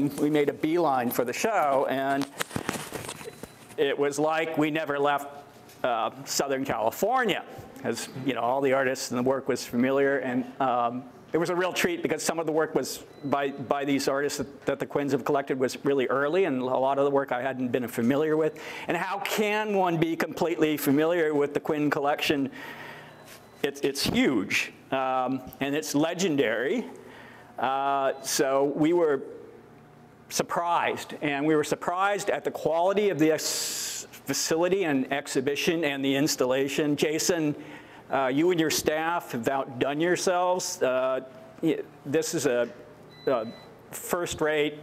and we made a beeline for the show, and it was like we never left Southern California, because all the artists and the work was familiar, and it was a real treat because some of the work was by these artists that the Quinns have collected was really early, and a lot of the work I hadn't been familiar with. And how can one be completely familiar with the Quinn collection? It's huge, and it's legendary. So we were surprised, and we were surprised at the quality of the facility and exhibition and the installation. Jason, you and your staff have outdone yourselves. This is a first-rate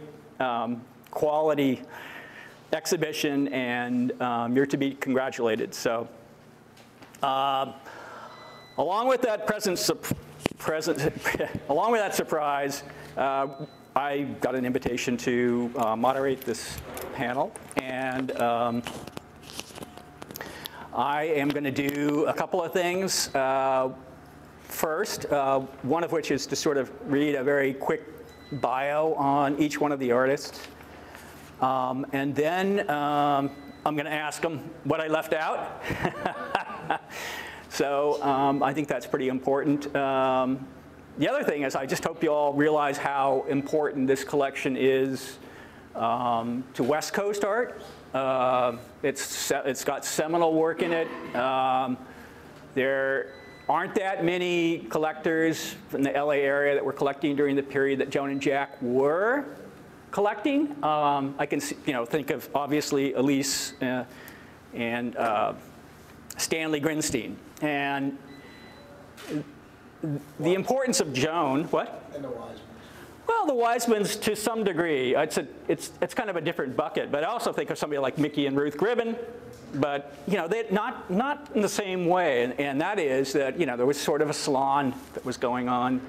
quality exhibition, and you're to be congratulated. So, along with that along with that surprise, I got an invitation to moderate this panel, and I am going to do a couple of things. First, one of which is to sort of read a very quick bio on each one of the artists. And then I'm going to ask them what I left out. So I think that's pretty important. The other thing is I just hope you all realize how important this collection is to West Coast art. It's got seminal work in it. There aren't that many collectors from the LA area that were collecting during the period that Joan and Jack were collecting. I can think of obviously Elise and Stanley Grinstein. And the importance of Joan, what? And the Wisemans. Well, the Wisemans to some degree. It's kind of a different bucket, but I also think of somebody like Mickey and Ruth Gribben, but they not in the same way, and that is that there was sort of a salon that was going on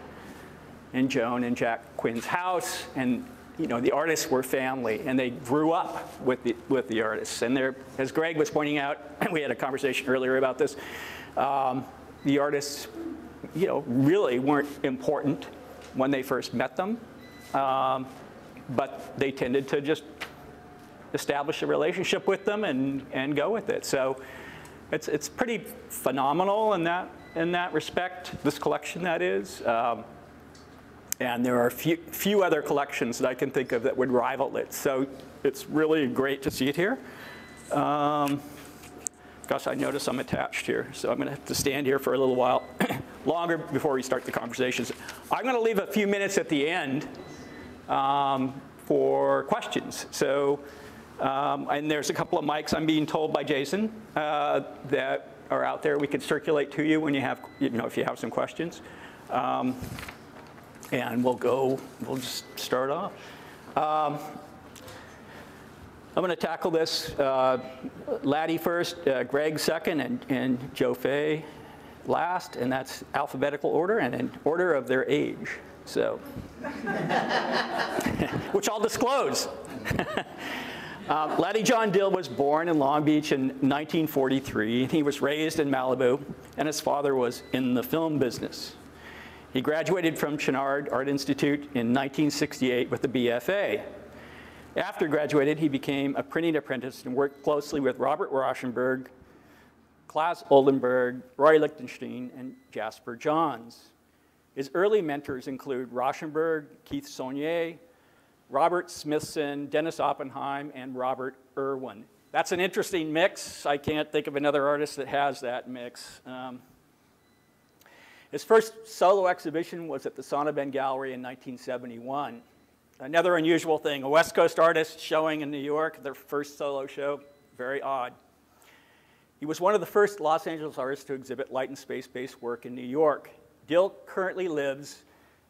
in Joan and Jack Quinn's house, and the artists were family, and they grew up with the artists. And as Greg was pointing out, we had a conversation earlier about this. The artists, really weren't important when they first met them, but they tended to just establish a relationship with them and go with it. So it's pretty phenomenal in that respect. This collection, that is. And there are few other collections that I can think of that would rival it. So it's really great to see it here. Gosh, I notice I'm attached here, so I'm going to have to stand here for a little while longer before we start the conversations. I'm going to leave a few minutes at the end for questions. So, and there's a couple of mics I'm being told by Jason that are out there. We could circulate to you when you have, if you have some questions. And we'll just start off. I'm going to tackle this, Laddie first, Greg second, and Joe Fay last, and that's alphabetical order and in order of their age. So, which I'll disclose. Laddie John Dill was born in Long Beach in 1943. He was raised in Malibu, and his father was in the film business. He graduated from Chouinard Art Institute in 1968 with a BFA. After graduating, he became a printing apprentice and worked closely with Robert Rauschenberg, Klaas Oldenburg, Roy Lichtenstein, and Jasper Johns. His early mentors include Rauschenberg, Keith Saunier, Robert Smithson, Dennis Oppenheim, and Robert Irwin. That's an interesting mix. I can't think of another artist that has that mix. His first solo exhibition was at the Sonnabend Gallery in 1971. Another unusual thing, a West Coast artist showing in New York, their first solo show, very odd. He was one of the first Los Angeles artists to exhibit light and space-based work in New York. Dill currently lives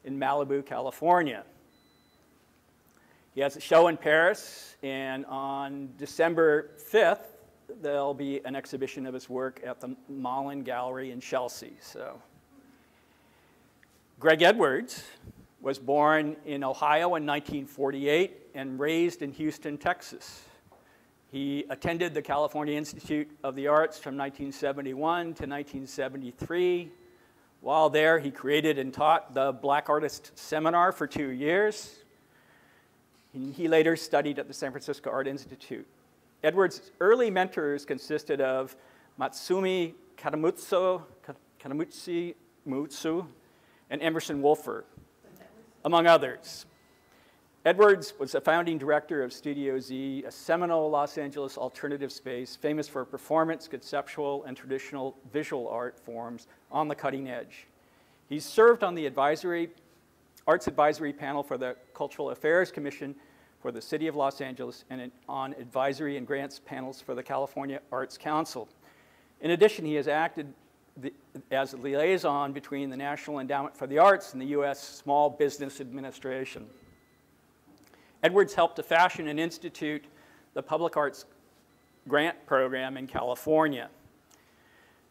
in Malibu, California. He has a show in Paris, and on December 5th, there'll be an exhibition of his work at the Malin Gallery in Chelsea. So, Greg Edwards was born in Ohio in 1948 and raised in Houston, Texas. He attended the California Institute of the Arts from 1971 to 1973. While there, he created and taught the Black Artist Seminar for 2 years. He later studied at the San Francisco Art Institute. Edwards' early mentors consisted of Matsumi Katamutsu and Emerson Wolfer, among others. Edwards was a founding director of Studio Z, a seminal Los Angeles alternative space famous for performance, conceptual, and traditional visual art forms on the cutting edge. He served on the Arts Advisory Panel for the Cultural Affairs Commission for the City of Los Angeles and on advisory and grants panels for the California Arts Council. In addition, he has acted as a liaison between the National Endowment for the Arts and the U.S. Small Business Administration. Edwards helped to fashion and institute the Public Arts Grant Program in California.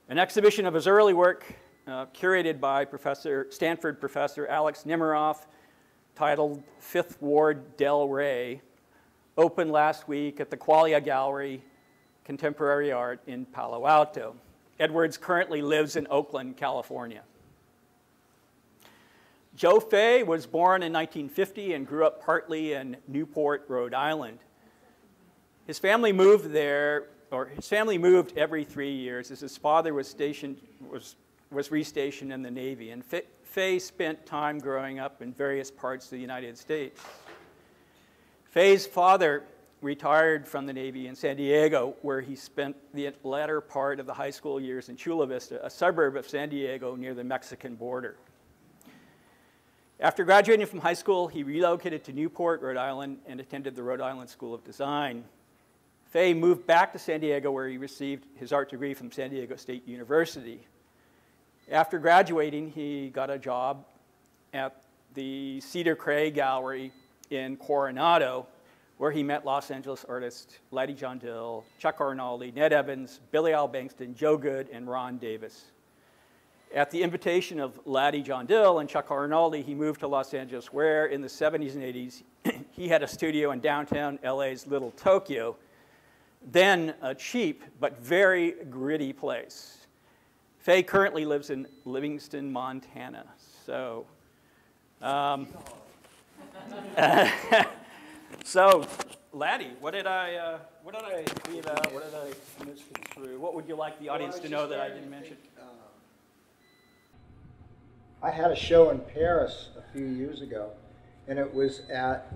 An exhibition of his early work, curated by Stanford professor Alex Nemiroff, titled Fifth Ward Del Rey, opened last week at the Qualia Gallery, Contemporary Art in Palo Alto. Edwards currently lives in Oakland, California. Joe Fay was born in 1950 and grew up partly in Newport, Rhode Island. His family moved there, or his family moved every 3 years as his father was restationed in the Navy, and Fay spent time growing up in various parts of the United States. Fay's father retired from the Navy in San Diego, where he spent the latter part of the high school years in Chula Vista, a suburb of San Diego near the Mexican border. After graduating from high school, he relocated to Newport, Rhode Island, and attended the Rhode Island School of Design. Fay moved back to San Diego, where he received his art degree from San Diego State University. After graduating, he got a job at the Cedar Cray Gallery in Coronado, where he met Los Angeles artists LADDIE JOHN DILL, Chuck Arnaldi, Ned Evans, Billy Al Bankston, Joe Good, and Ron Davis. At the invitation of LADDIE JOHN DILL and Chuck Arnaldi, he moved to Los Angeles, where in the 70s and 80s, he had a studio in downtown LA's Little Tokyo, then a cheap but very gritty place. Fay currently lives in Livingston, Montana. So, so LADDIE, what did I leave out? What did I misconstrue? What would you like the audience to know that I didn't mention? I had a show in Paris a few years ago, and it was at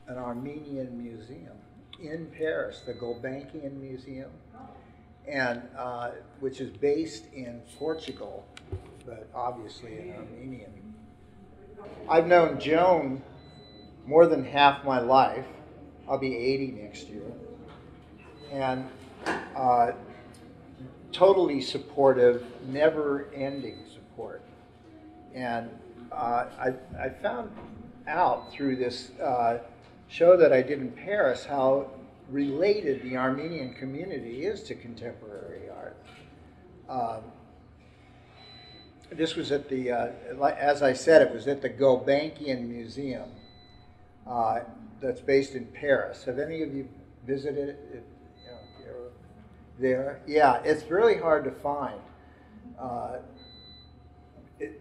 an Armenian museum in Paris, the Gulbenkian Museum, and which is based in Portugal, but obviously in Armenian. I've known Joan more than half my life. I'll be 80 next year. And totally supportive, never-ending support. And I found out through this show that I did in Paris how related the Armenian community is to contemporary art. This was at the, as I said, it was at the Gulbenkian Museum that's based in Paris. Have any of you visited it? There? Yeah, it's really hard to find.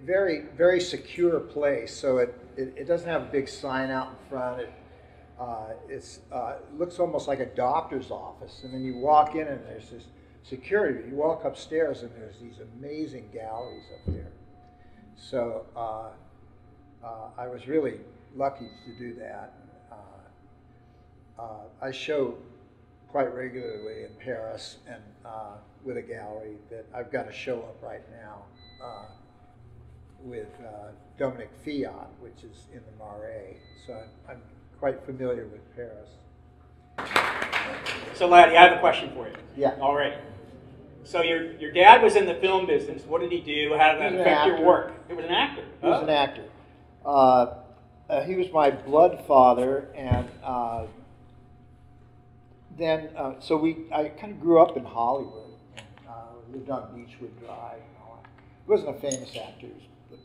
Very, very secure place, so it doesn't have a big sign out in front. It looks almost like a doctor's office, and then you walk in and there's this security. You walk upstairs and there's these amazing galleries up there. So I was really lucky to do that. I show quite regularly in Paris and with a gallery that I've got a show up right now with Dominic Fiat, which is in the Marais. So I'm quite familiar with Paris. So LADDIE, I have a question for you. Yeah. All right. So your dad was in the film business. What did he do? How did that affect your work? He was an actor. He was an actor. He was my blood father, and then I kind of grew up in Hollywood. And, lived on Beechwood Drive and all that. He wasn't a famous actor. It was a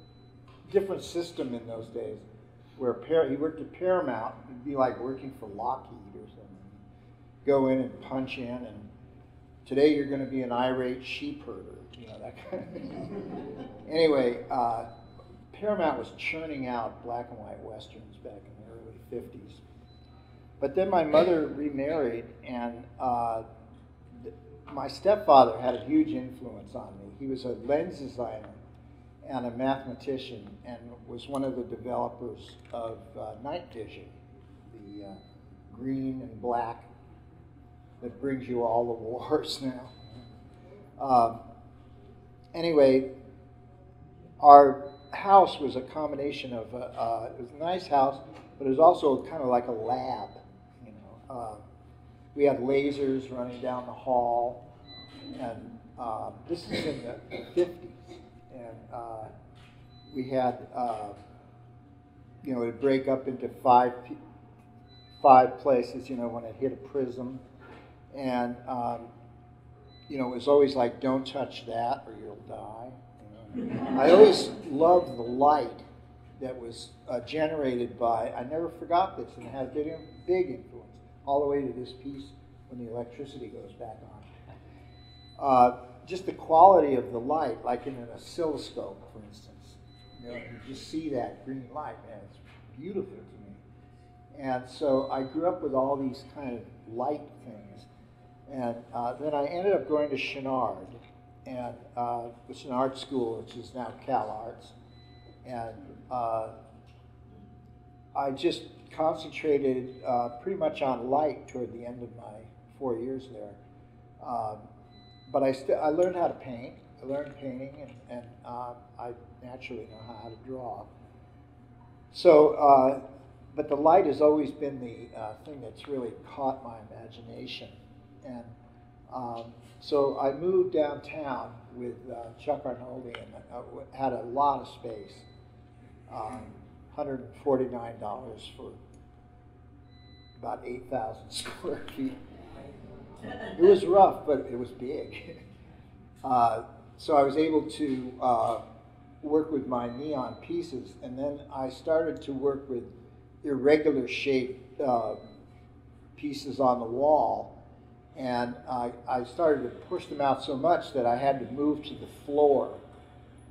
different system in those days, where he worked at Paramount. It'd be like working for Lockheed or something. Go in and punch in, and today you're going to be an irate sheep herder, you know, that kind of thing. Anyway, Paramount was churning out black and white westerns back in the early the 50s. But then my mother remarried, and my stepfather had a huge influence on me. He was a lens designer and a mathematician, and was one of the developers of night vision, the green and black that brings you all the wars now. Anyway, our house was a combination of, it was a nice house, but it was also kind of like a lab, you know. We had lasers running down the hall, and this is in the 50s. And we had, you know, it'd break up into five places, you know, when it hit a prism. And, you know, it was always like, don't touch that or you'll die. You know? I always loved the light that was generated by, I never forgot this, and it had a big influence, all the way to this piece when the electricity goes back on. Just the quality of the light, like in an oscilloscope, for instance. You know, you just see that green light, man, it's beautiful to me. And so I grew up with all these kind of light things. And then I ended up going to Chenard, and it's an art school, which is now Cal Arts. And I just concentrated pretty much on light toward the end of my 4 years there. But I learned how to paint. I learned painting, and I naturally know how to draw. So, but the light has always been the thing that's really caught my imagination. And so I moved downtown with Chuck Arnoldi, and had a lot of space, $149 for about 8,000 square feet. It was rough, but it was big. So I was able to work with my neon pieces, and then I started to work with irregular shaped pieces on the wall, and I started to push them out so much that I had to move to the floor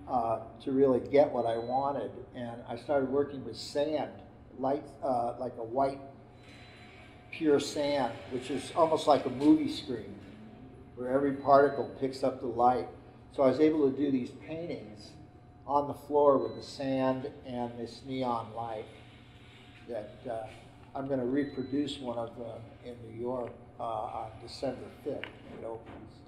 to really get what I wanted. And I started working with sand, light, like a white pure sand, which is almost like a movie screen, where every particle picks up the light. So I was able to do these paintings on the floor with the sand and this neon light that I'm going to reproduce one of them in New York on December 5th. It opens.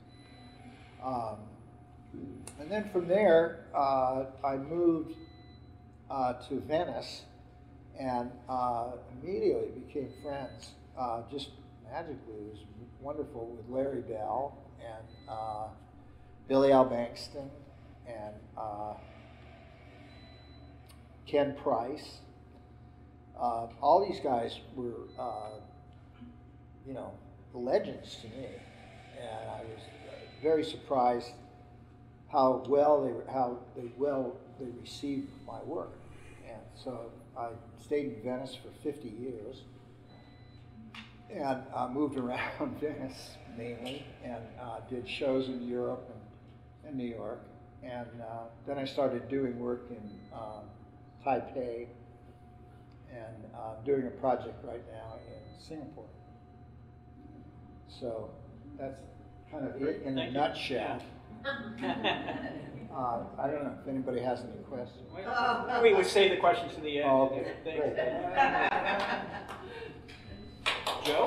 And then from there, I moved to Venice, and immediately became friends. Just magically, it was wonderful with Larry Bell and Billy Albankston and Ken Price. All these guys were, you know, legends to me, and I was very surprised how well they received my work. And so I stayed in Venice for 50 years. And moved around Venice mainly, and did shows in Europe and New York. And then I started doing work in Taipei, and doing a project right now in Singapore. So that's kind of it in a nutshell. I don't know if anybody has any questions. We would save the questions to the end. Oh, okay. Great. Joe?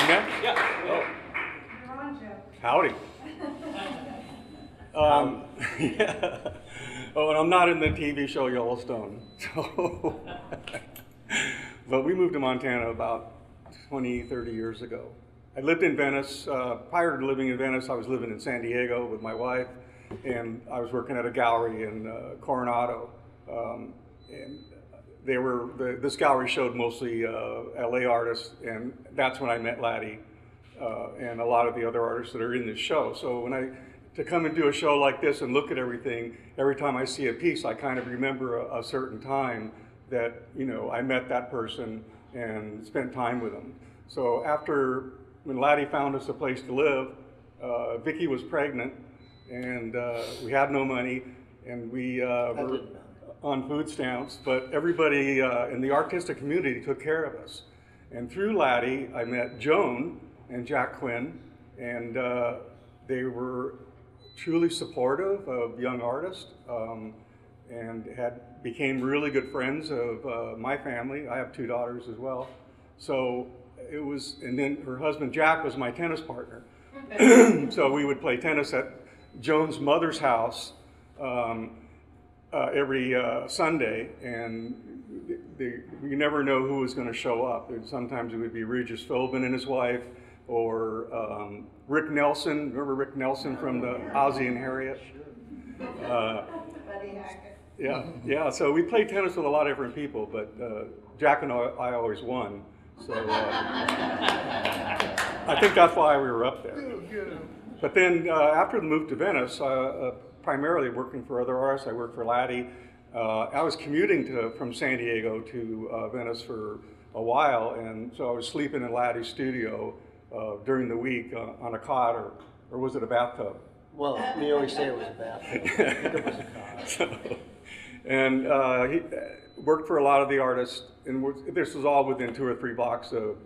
Yeah. Oh. You're on, Joe. Howdy. Yeah. Oh, and I'm not in the TV show Yellowstone. So, but we moved to Montana about 20, 30 years ago. I lived in Venice. Prior to living in Venice, I was living in San Diego with my wife, and I was working at a gallery in Coronado. And they were, this gallery showed mostly LA artists, and that's when I met LADDIE and a lot of the other artists that are in this show. So when to come and do a show like this and look at everything, every time I see a piece, I kind of remember a certain time that, you know, I met that person and spent time with them. So when LADDIE found us a place to live, Vicky was pregnant, and we had no money, and we on food stamps, but everybody in the artistic community took care of us. And through LADDIE, I met Joan and Jack Quinn, and they were truly supportive of young artists, and became really good friends of my family. I have 2 daughters as well. So it was, and then her husband Jack was my tennis partner. So we would play tennis at Joan's mother's house every Sunday, and you never know who was going to show up. Sometimes it would be Regis Philbin and his wife, or Rick Nelson. Remember Rick Nelson from the Ozzie and Harriet? Yeah. So we played tennis with a lot of different people, but Jack and I always won. So I think that's why we were up there. But then after the move to Venice, primarily working for other artists, I worked for LADDIE. I was commuting from San Diego to Venice for a while, and so I was sleeping in LADDIE's studio during the week on a cot, or was it a bathtub? Well, we always say it was a bathtub. I think it was a cot. And he worked for a lot of the artists, and this was all within 2 or 3 blocks of,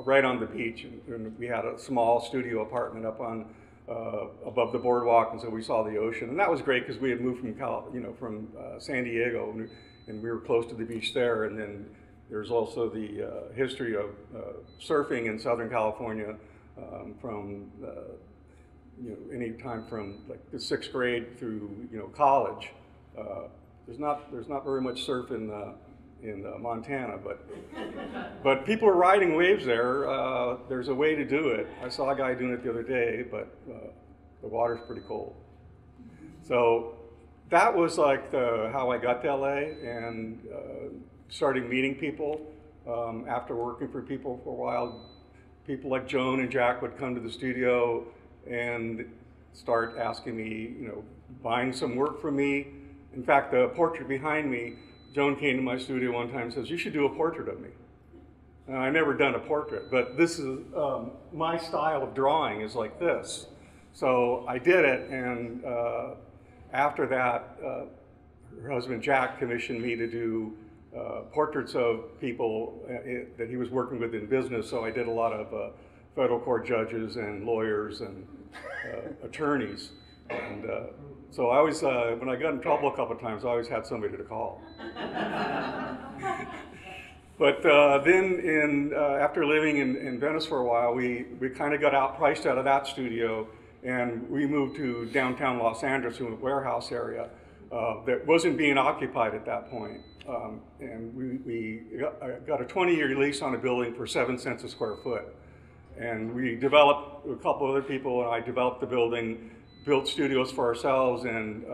right on the beach. And we had a small studio apartment up on above the boardwalk, and so we saw the ocean, and that was great because we had moved from from San Diego, and we were close to the beach there. And then there's also the history of surfing in Southern California from any time from like the 6th grade through college. There's not very much surf in Montana, but people are riding waves there. There's a way to do it. I saw a guy doing it the other day, but the water's pretty cold. So that was like how I got to LA, and started meeting people after working for people for a while. People like Joan and Jack would come to the studio and start asking me, buying some work from me. In fact, the portrait behind me, Joan came to my studio one time and says, "You should do a portrait of me." And I never done a portrait, but this is, my style of drawing is like this. So I did it, and after that, her husband Jack commissioned me to do portraits of people that he was working with in business. So I did a lot of federal court judges and lawyers and attorneys. And so I always, when I got in trouble a couple of times, I always had somebody to call. But then after living in Venice for a while, we kind of got priced out of that studio, and we moved to downtown Los Angeles in a warehouse area that wasn't being occupied at that point. And we got a 20-year lease on a building for 7 cents a square foot. And we developed, a couple other people and I developed the building, built studios for ourselves, and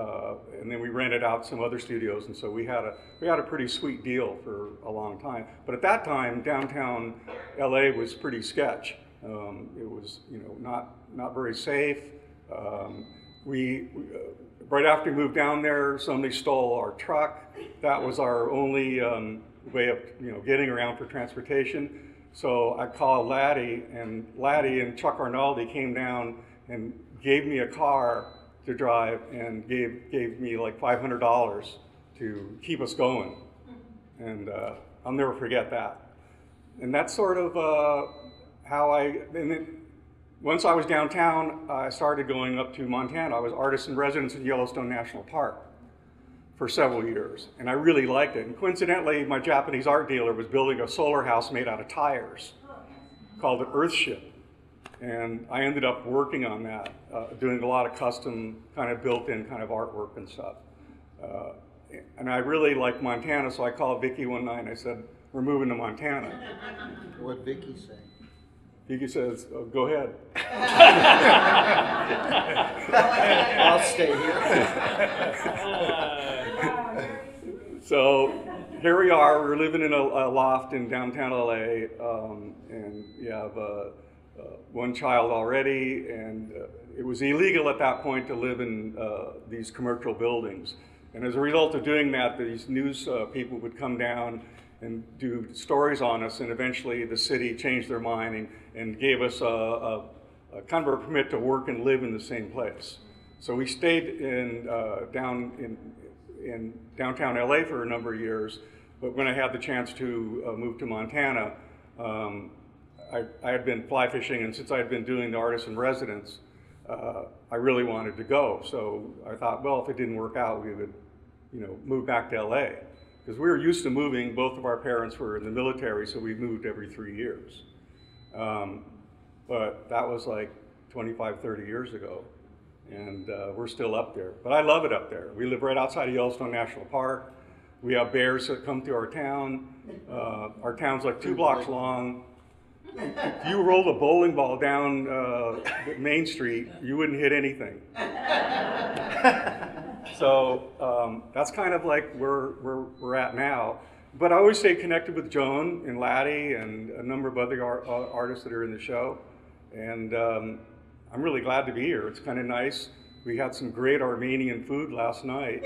then we rented out some other studios, and so we had a pretty sweet deal for a long time. But at that time, downtown LA was pretty sketch. It was not very safe. Right after we moved down there, somebody stole our truck. That was our only way of getting around for transportation. So I called LADDIE, and Chuck Arnaldi came down and gave me a car to drive, and gave me like $500 to keep us going. And I'll never forget that. And that's sort of how and then once I was downtown, I started going up to Montana. I was artist in residence at Yellowstone National Park for several years, and I really liked it. And coincidentally, my Japanese art dealer was building a solar house made out of tires called an Earthship. And I ended up working on that, doing a lot of custom kind of built-in kind of artwork and stuff. And I really liked Montana, so I called Vicki one night and I said, "We're moving to Montana." What'd Vicki say? Vicki says, "Oh, go ahead." I'll stay here. So here we are. We're living in a loft in downtown LA, and we have one child already, and it was illegal at that point to live in these commercial buildings. And as a result of doing that, these news people would come down and do stories on us, and eventually the city changed their mind and gave us a kind of a permit to work and live in the same place. So we stayed down in downtown LA for a number of years, but when I had the chance to move to Montana, I had been fly fishing, and since I had been doing the artist in residence, I really wanted to go. So I thought, well, if it didn't work out, we would, move back to LA. Because we were used to moving. Both of our parents were in the military, so we moved every 3 years. But that was like 25, 30 years ago. And we're still up there. But I love it up there. We live right outside of Yellowstone National Park. We have bears that come through our town. Our town's like 2 blocks long. If you rolled a bowling ball down Main Street, you wouldn't hit anything. So that's kind of like where we're at now. But I always stay connected with Joan and Laddie and a number of other artists that are in the show. And I'm really glad to be here. It's kind of nice. We had some great Armenian food last night.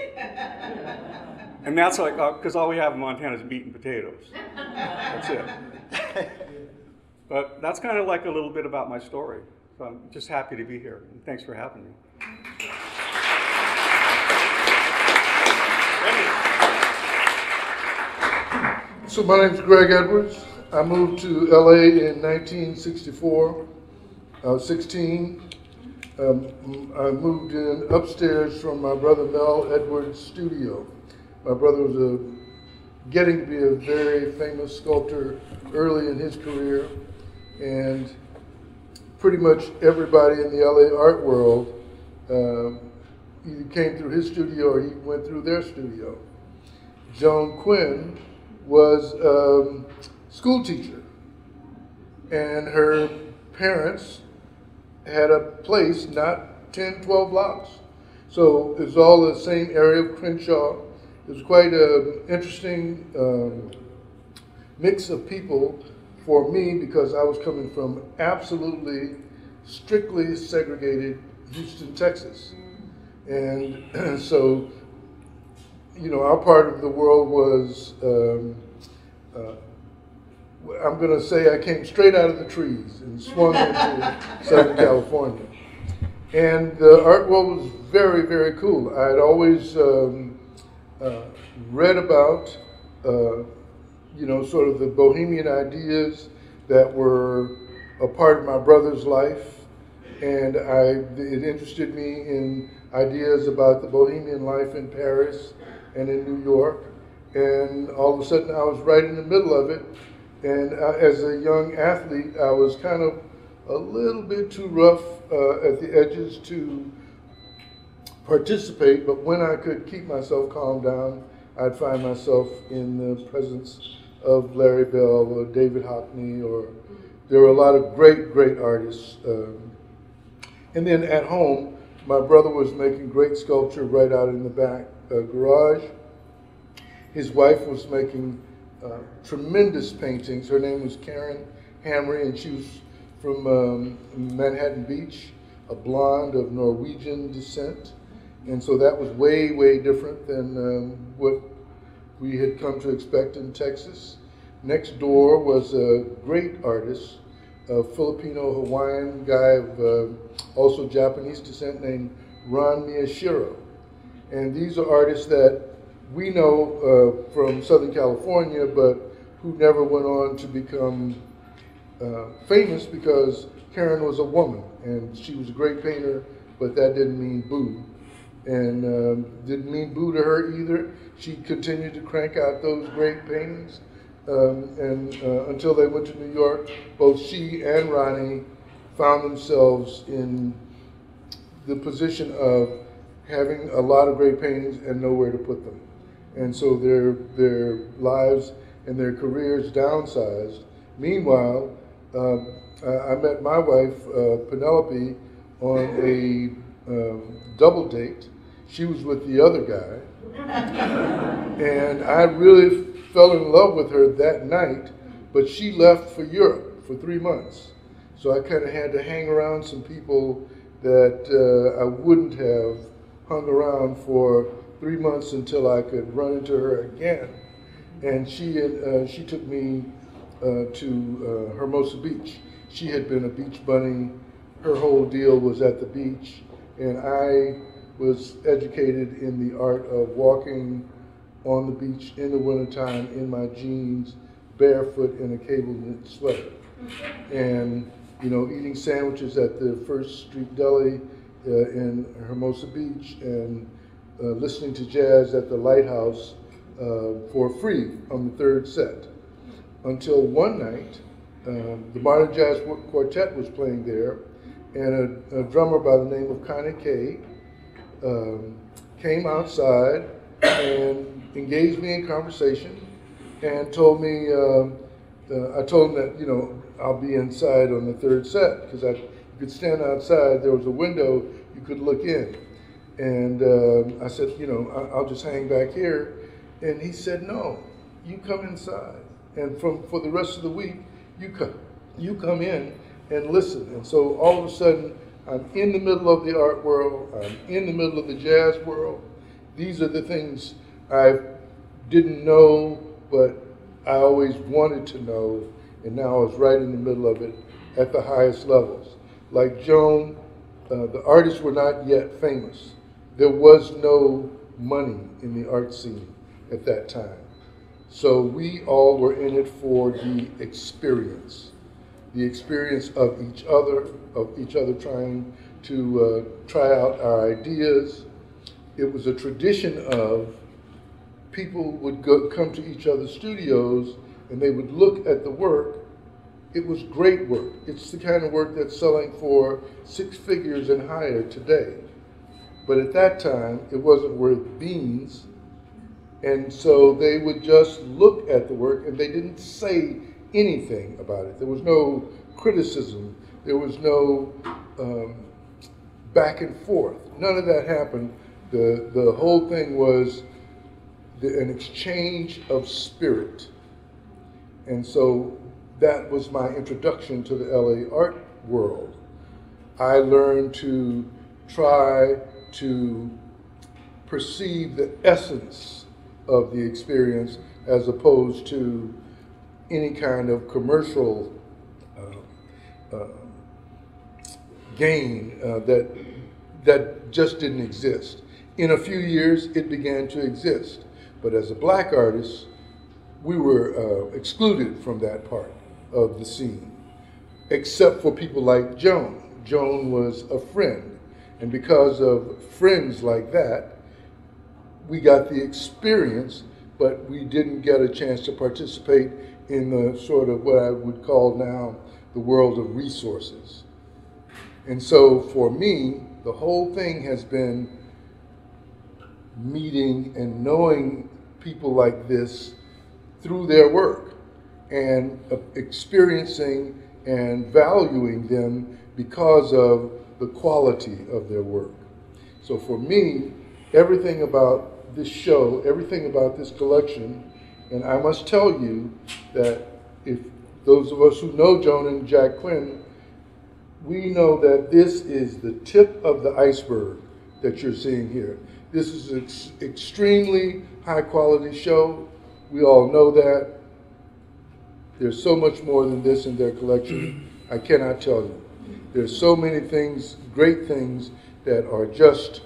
And that's like, because all we have in Montana is meat and potatoes. That's it. But that's kind of like a little bit about my story. So I'm just happy to be here. And thanks for having me. So my name's Greg Edwards. I moved to LA in 1964. I was 16. I moved in upstairs from my brother Mel Edwards' studio. My brother was getting to be a very famous sculptor early in his career, and pretty much everybody in the LA art world either came through his studio or he went through their studio. Joan Quinn was a school teacher, and her parents had a place not 10, 12 blocks. So it was all the same area of Crenshaw. It was quite an interesting mix of people for me, because I was coming from absolutely, strictly segregated Houston, Texas. And so, our part of the world was, I'm going to say I came straight out of the trees and swung into Southern California. And the art world was very, very cool. I had always read about, sort of the bohemian ideas that were a part of my brother's life. And it interested me in ideas about the bohemian life in Paris and in New York. And all of a sudden I was right in the middle of it. And as a young athlete, I was kind of a little bit too rough at the edges to participate, but when I could keep myself calmed down, I'd find myself in the presence of Larry Bell or David Hockney, or there were a lot of great, great artists. And then at home, my brother was making great sculpture right out in the back garage. His wife was making tremendous paintings. Her name was Karen Hamry, and she was from Manhattan Beach, a blonde of Norwegian descent. And so that was way, way different than what we had come to expect in Texas. Next door was a great artist, a Filipino-Hawaiian guy of also Japanese descent named Ron Miyashiro. And these are artists that we know from Southern California, but who never went on to become famous, because Karen was a woman, and she was a great painter, but that didn't mean boo. And didn't mean boo to her either. She continued to crank out those great paintings, and until they went to New York, both she and Ronnie found themselves in the position of having a lot of great paintings and nowhere to put them. And so their lives and their careers downsized. Meanwhile, I met my wife, Penelope, on a double date. She was with the other guy. And I really fell in love with her that night, but she left for Europe for 3 months. So I kind of had to hang around some people that I wouldn't have hung around for 3 months until I could run into her again. And she took me to Hermosa Beach. She had been a beach bunny. Her whole deal was at the beach. And I was educated in the art of walking on the beach in the wintertime in my jeans, barefoot in a cable knit sweater. And, you know, eating sandwiches at the First Street Deli in Hermosa Beach, and listening to jazz at the Lighthouse for free on the third set. Until one night, the Modern Jazz Quartet was playing there, and a drummer by the name of Connie Kay came outside and engaged me in conversation and told me, I told him that, you know, I'll be inside on the third set, because you could stand outside, there was a window, you could look in. And I said, you know, I'll just hang back here. And he said, no, you come inside. And for the rest of the week, you come in and listen. And so all of a sudden, I'm in the middle of the art world, I'm in the middle of the jazz world. These are the things I didn't know, but I always wanted to know, and now I was right in the middle of it at the highest levels. Like Joan, the artists were not yet famous. There was no money in the art scene at that time. So we all were in it for the experience of each other trying to try out our ideas. It was a tradition of people would come to each other's studios and they would look at the work. It was great work. It's the kind of work that's selling for 6 figures and higher today. But at that time, it wasn't worth beans. And so they would just look at the work and they didn't say anything about it. There was no criticism. There was no back and forth. None of that happened. The whole thing was an exchange of spirit. And so that was my introduction to the LA art world. I learned to try to perceive the essence of the experience as opposed to any kind of commercial gain that just didn't exist. In a few years, it began to exist. But as a black artist, we were excluded from that part of the scene, except for people like Joan. Joan was a friend. And because of friends like that, we got the experience, but we didn't get a chance to participate in the sort of what I would call now the world of resources. And so for me, the whole thing has been meeting and knowing people like this through their work and experiencing and valuing them because of the quality of their work. So for me, everything about this show, everything about this collection, and I must tell you that if those of us who know Joan and Jack Quinn, we know that this is the tip of the iceberg that you're seeing here. This is an extremely high quality show. We all know that. There's so much more than this in their collection. I cannot tell you. There's so many things, great things, that are just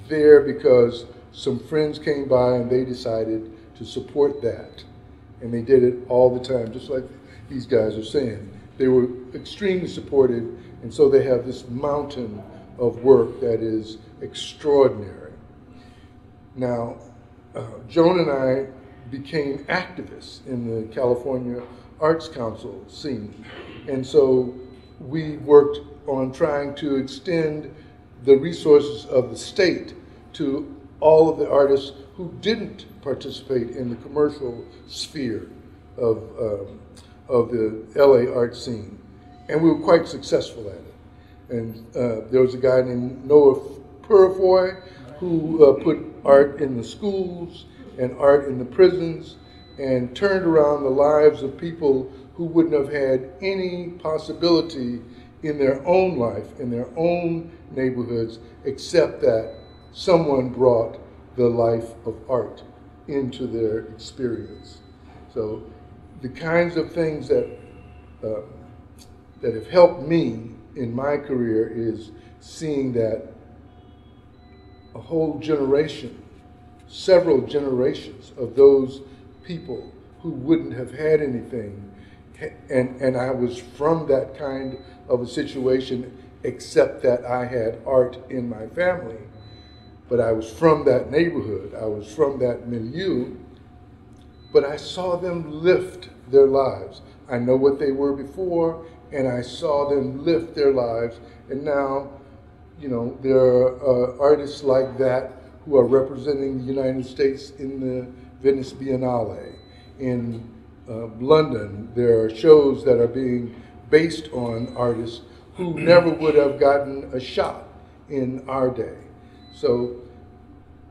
there because some friends came by and they decided to support that. And they did it all the time, just like these guys are saying. They were extremely supportive, and so they have this mountain of work that is extraordinary. Now, Joan and I became activists in the California Arts Council scene. And so we worked on trying to extend the resources of the state to all of the artists who didn't participate in the commercial sphere of the LA art scene. And we were quite successful at it. And there was a guy named Noah Purifoy who put art in the schools and art in the prisons and turned around the lives of people who wouldn't have had any possibility in their own life, in their own neighborhoods, except that someone brought the life of art into their experience. So the kinds of things that that have helped me in my career is seeing that a whole generation, several generations of those people who wouldn't have had anything. And I was from that kind of a situation, except that I had art in my family. But I was from that neighborhood, I was from that milieu, but I saw them lift their lives. I know what they were before, and I saw them lift their lives. And now, you know, there are artists like that who are representing the United States in the Venice Biennale. In London, there are shows that are being based on artists who never would have gotten a shot in our day. So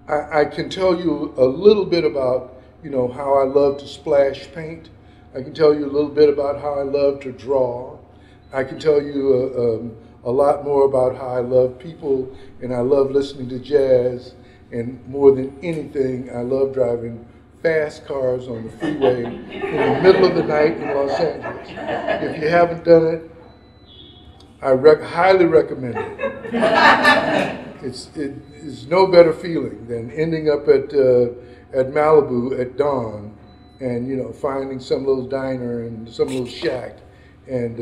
I can tell you a little bit about, you know, how I love to splash paint. I can tell you a little bit about how I love to draw. I can tell you a lot more about how I love people, and I love listening to jazz, and more than anything, I love driving fast cars on the freeway in the middle of the night in Los Angeles. If you haven't done it, I highly recommend it. It's no better feeling than ending up at Malibu at dawn, and you know, finding some little diner and some little shack, and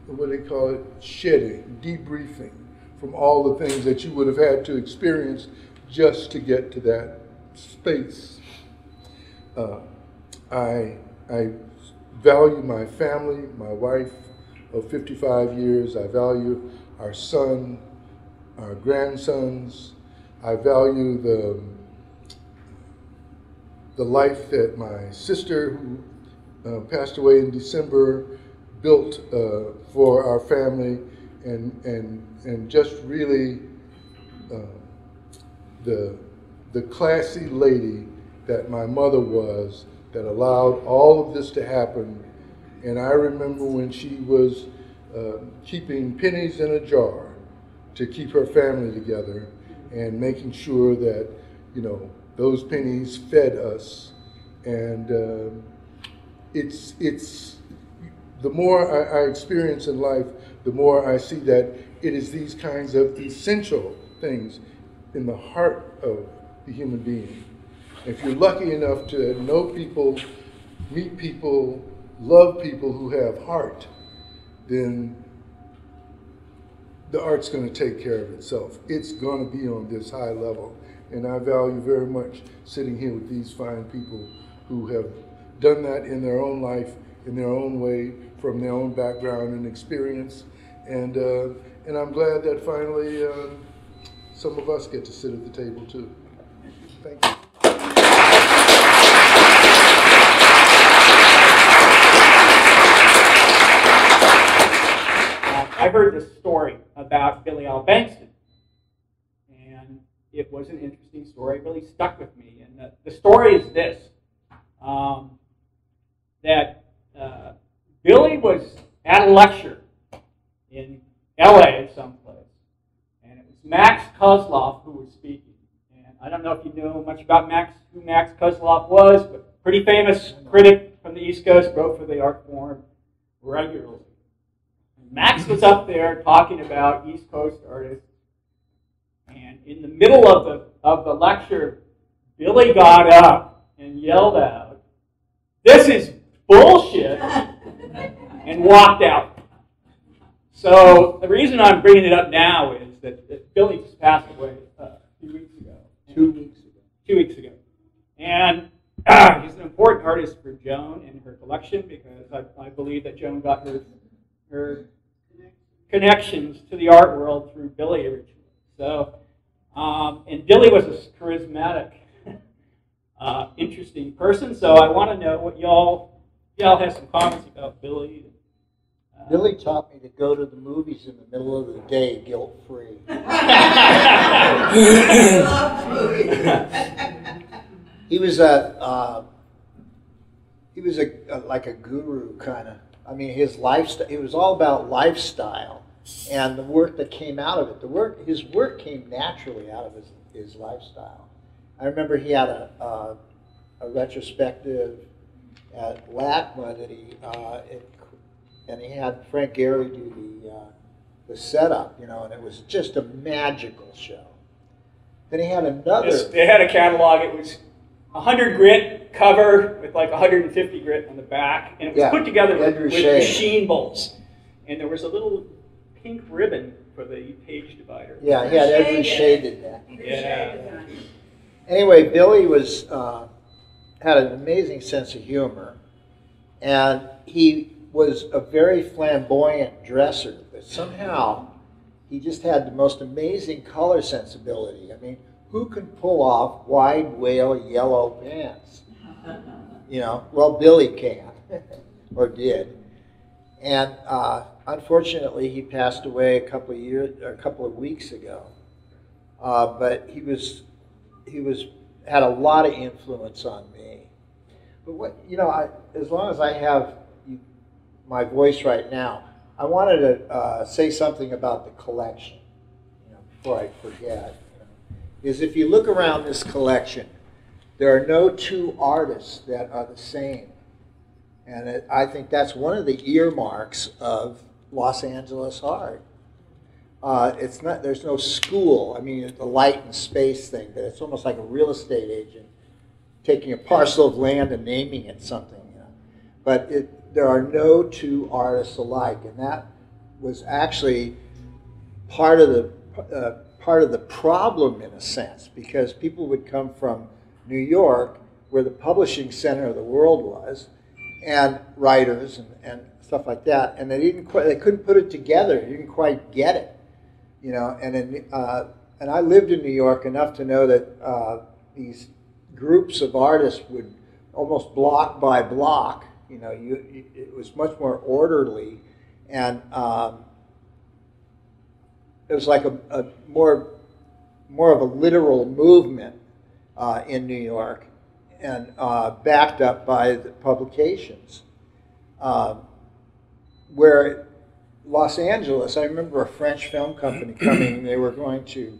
what do they call it? Shedding, debriefing from all the things that you would have had to experience just to get to that space. I value my family, my wife of 55 years. I value our son, our grandsons. I value the life that my sister, who passed away in December, built for our family, and just really the classy lady that my mother was, that allowed all of this to happen. And I remember when she was keeping pennies in a jar to keep her family together, and making sure that, you know, those pennies fed us. And it's the more I experience in life, the more I see that it is these kinds of essential things in the heart of the human being. If you're lucky enough to know people, meet people, love people who have heart, then the art's going to take care of itself. It's going to be on this high level. And I value very much sitting here with these fine people who have done that in their own life, in their own way, from their own background and experience. And I'm glad that finally some of us get to sit at the table too. Thank you. I heard this story about Billy Al Bankston, and it was an interesting story. It really stuck with me. And the story is this, that Billy was at a lecture in LA someplace, and it was Max Kozloff who was speaking. And I don't know if you know much about who Max Kozloff was, but pretty famous critic from the East Coast, wrote for the Art Forum regularly. Max was up there talking about East Coast artists, and in the middle of the lecture, Billy got up and yelled out, "This is bullshit," and walked out. So the reason I'm bringing it up now is that Billy just passed away a few weeks ago. 2 weeks ago. 2 weeks ago. And he's an important artist for Joan and her collection, because I believe that Joan got her connections to the art world through Billy originally. So, and Billy was a charismatic, interesting person. So I want to know what y'all have some comments about Billy. Billy taught me to go to the movies in the middle of the day, guilt-free. He was like a guru kind of. I mean, his lifestyle. It was all about lifestyle, and the work that came out of it. His work came naturally out of his lifestyle. I remember he had a retrospective at LACMA that and he had Frank Gehry do the setup, you know, and it was just a magical show. Then he had another. They had a catalog. It was 100 grit cover with like 150 grit on the back, and it was put together with machine bolts. And there was a little pink ribbon for the page divider. Yeah, he had every shade in that. Yeah. Anyway, Billy was had an amazing sense of humor, and he was a very flamboyant dresser, but somehow he just had the most amazing color sensibility. I mean, who can pull off wide whale yellow pants? You know, well, Billy can, or did. And unfortunately, he passed away a couple of weeks ago. But he had a lot of influence on me. But what, you know, as long as I have my voice right now, I wanted to say something about the collection, you know, before I forget. Is if you look around this collection, there are no two artists that are the same. And I think that's one of the earmarks of Los Angeles art. It's not, there's no school. I mean, the light and space thing, but it's almost like a real estate agent taking a parcel of land and naming it something. You know? But there are no two artists alike, and that was actually part of the problem in a sense, because people would come from New York, where the publishing center of the world was, and writers and stuff like that, and they couldn't put it together. They didn't quite get it, you know. And I lived in New York enough to know that these groups of artists would almost block by block. You know, it was much more orderly, and it was like a more of a literal movement in New York, and backed up by the publications. Where Los Angeles, I remember a French film company coming, and they were going to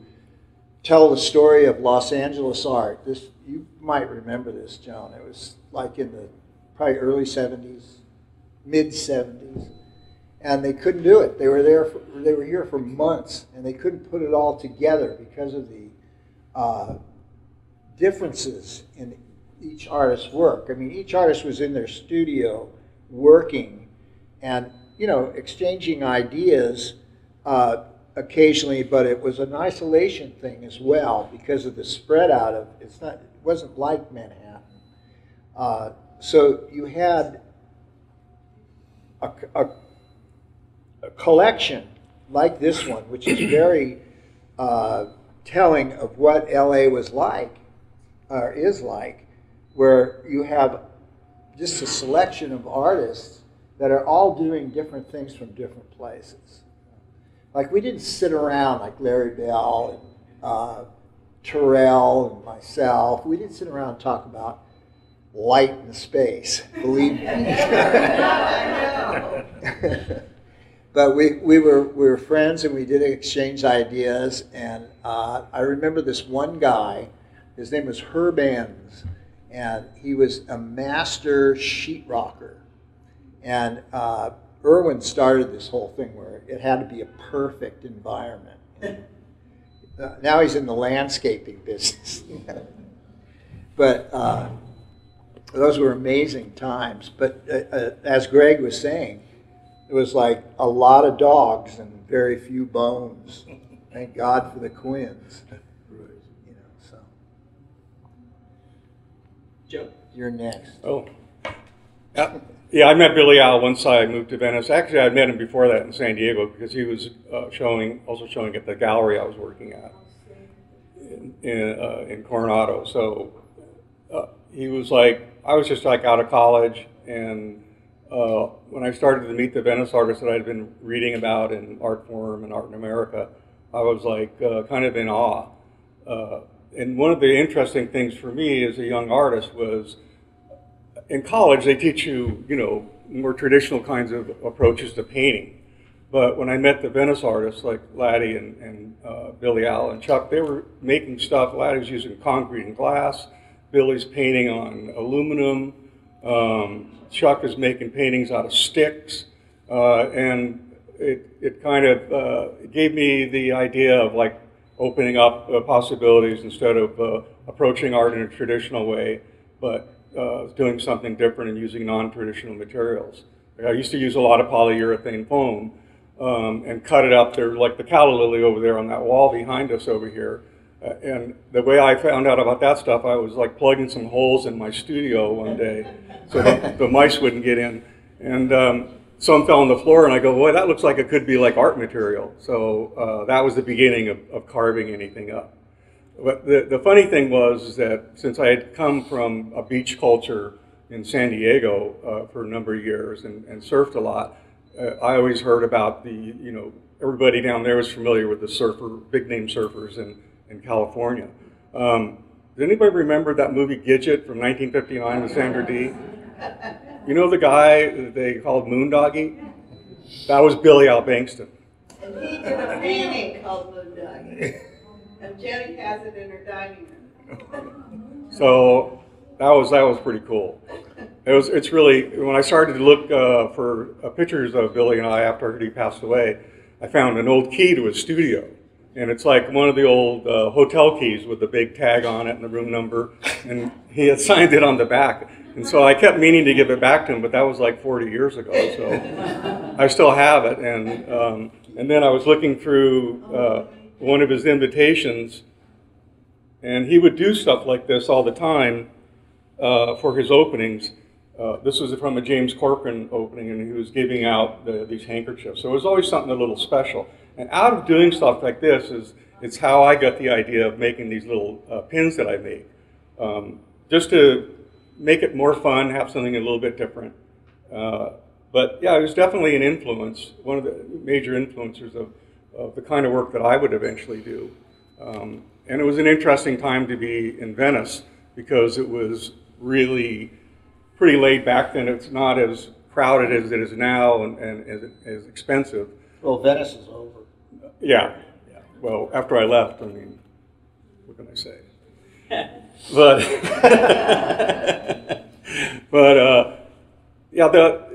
tell the story of Los Angeles art. You might remember this, Joan. It was like in the probably early 70s, mid 70s, and they couldn't do it. They were here for months, and they couldn't put it all together because of the differences in each artist's work. I mean, each artist was in their studio working and, you know, exchanging ideas occasionally, but it was an isolation thing as well because of the spread out of, it wasn't like Manhattan. So you had a collection like this one, which is very telling of what LA was like, or is like, where you have just a selection of artists that are all doing different things from different places. Like, we didn't sit around like Larry Bell and Terrell and myself. We didn't sit around and talk about light and space, believe me. But we were friends, and we did exchange ideas. And I remember this one guy, his name was Herb Enns, and he was a master sheetrocker. And Irwin started this whole thing where it had to be a perfect environment. Now he's in the landscaping business. But those were amazing times. But as Greg was saying, it was like a lot of dogs and very few bones. Thank God for the Quinns. You know, so. Joe? You're next. Oh. Yeah, I met Billy Al once I moved to Venice. Actually, I met him before that in San Diego because he was also showing at the gallery I was working at in Coronado. So he was like, I was just like out of college, and when I started to meet the Venice artists that I'd been reading about in Art Forum and Art in America, I was like kind of in awe. And one of the interesting things for me as a young artist was, in college, they teach you, you know, more traditional kinds of approaches to painting. But when I met the Venice artists like Laddie and Billy Al and Chuck, they were making stuff. Laddie was using concrete and glass. Billy's painting on aluminum. Chuck is making paintings out of sticks. And it kind of gave me the idea of like, opening up possibilities instead of approaching art in a traditional way, but doing something different and using non-traditional materials. I used to use a lot of polyurethane foam and cut it up there, like the calla lily over there on that wall behind us over here. And the way I found out about that stuff, I was like plugging some holes in my studio one day so the mice wouldn't get in. And some fell on the floor, and I go, boy, that looks like it could be like art material. So that was the beginning of carving anything up. But the funny thing was that since I had come from a beach culture in San Diego for a number of years and surfed a lot, I always heard about everybody down there was familiar with the big name surfers in California. Does anybody remember that movie Gidget from 1959 with Sandra Dee? You know the guy that they called Moondoggie? That was Billy Al Bankston. And he did a painting called Moondoggie. And Jenny has it in her dining room. So that was pretty cool. It's really, when I started to look for pictures of Billy and I after he passed away, I found an old key to his studio. And it's like one of the old hotel keys with the big tag on it and the room number. And he had signed it on the back. And so I kept meaning to give it back to him, but that was like 40 years ago. So I still have it. And then I was looking through one of his invitations, and he would do stuff like this all the time for his openings. This was from a James Corcoran opening, and he was giving out these handkerchiefs. So it was always something a little special. And out of doing stuff like this it's how I got the idea of making these little pins that I make. Just to make it more fun, have something a little bit different. But yeah, it was definitely an influence, one of the major influencers of the kind of work that I would eventually do. And it was an interesting time to be in Venice because it was really pretty laid back then. It's not as crowded as it is now and as expensive. Well, Venice is over. Yeah. Well, after I left, I mean, what can I say? But yeah,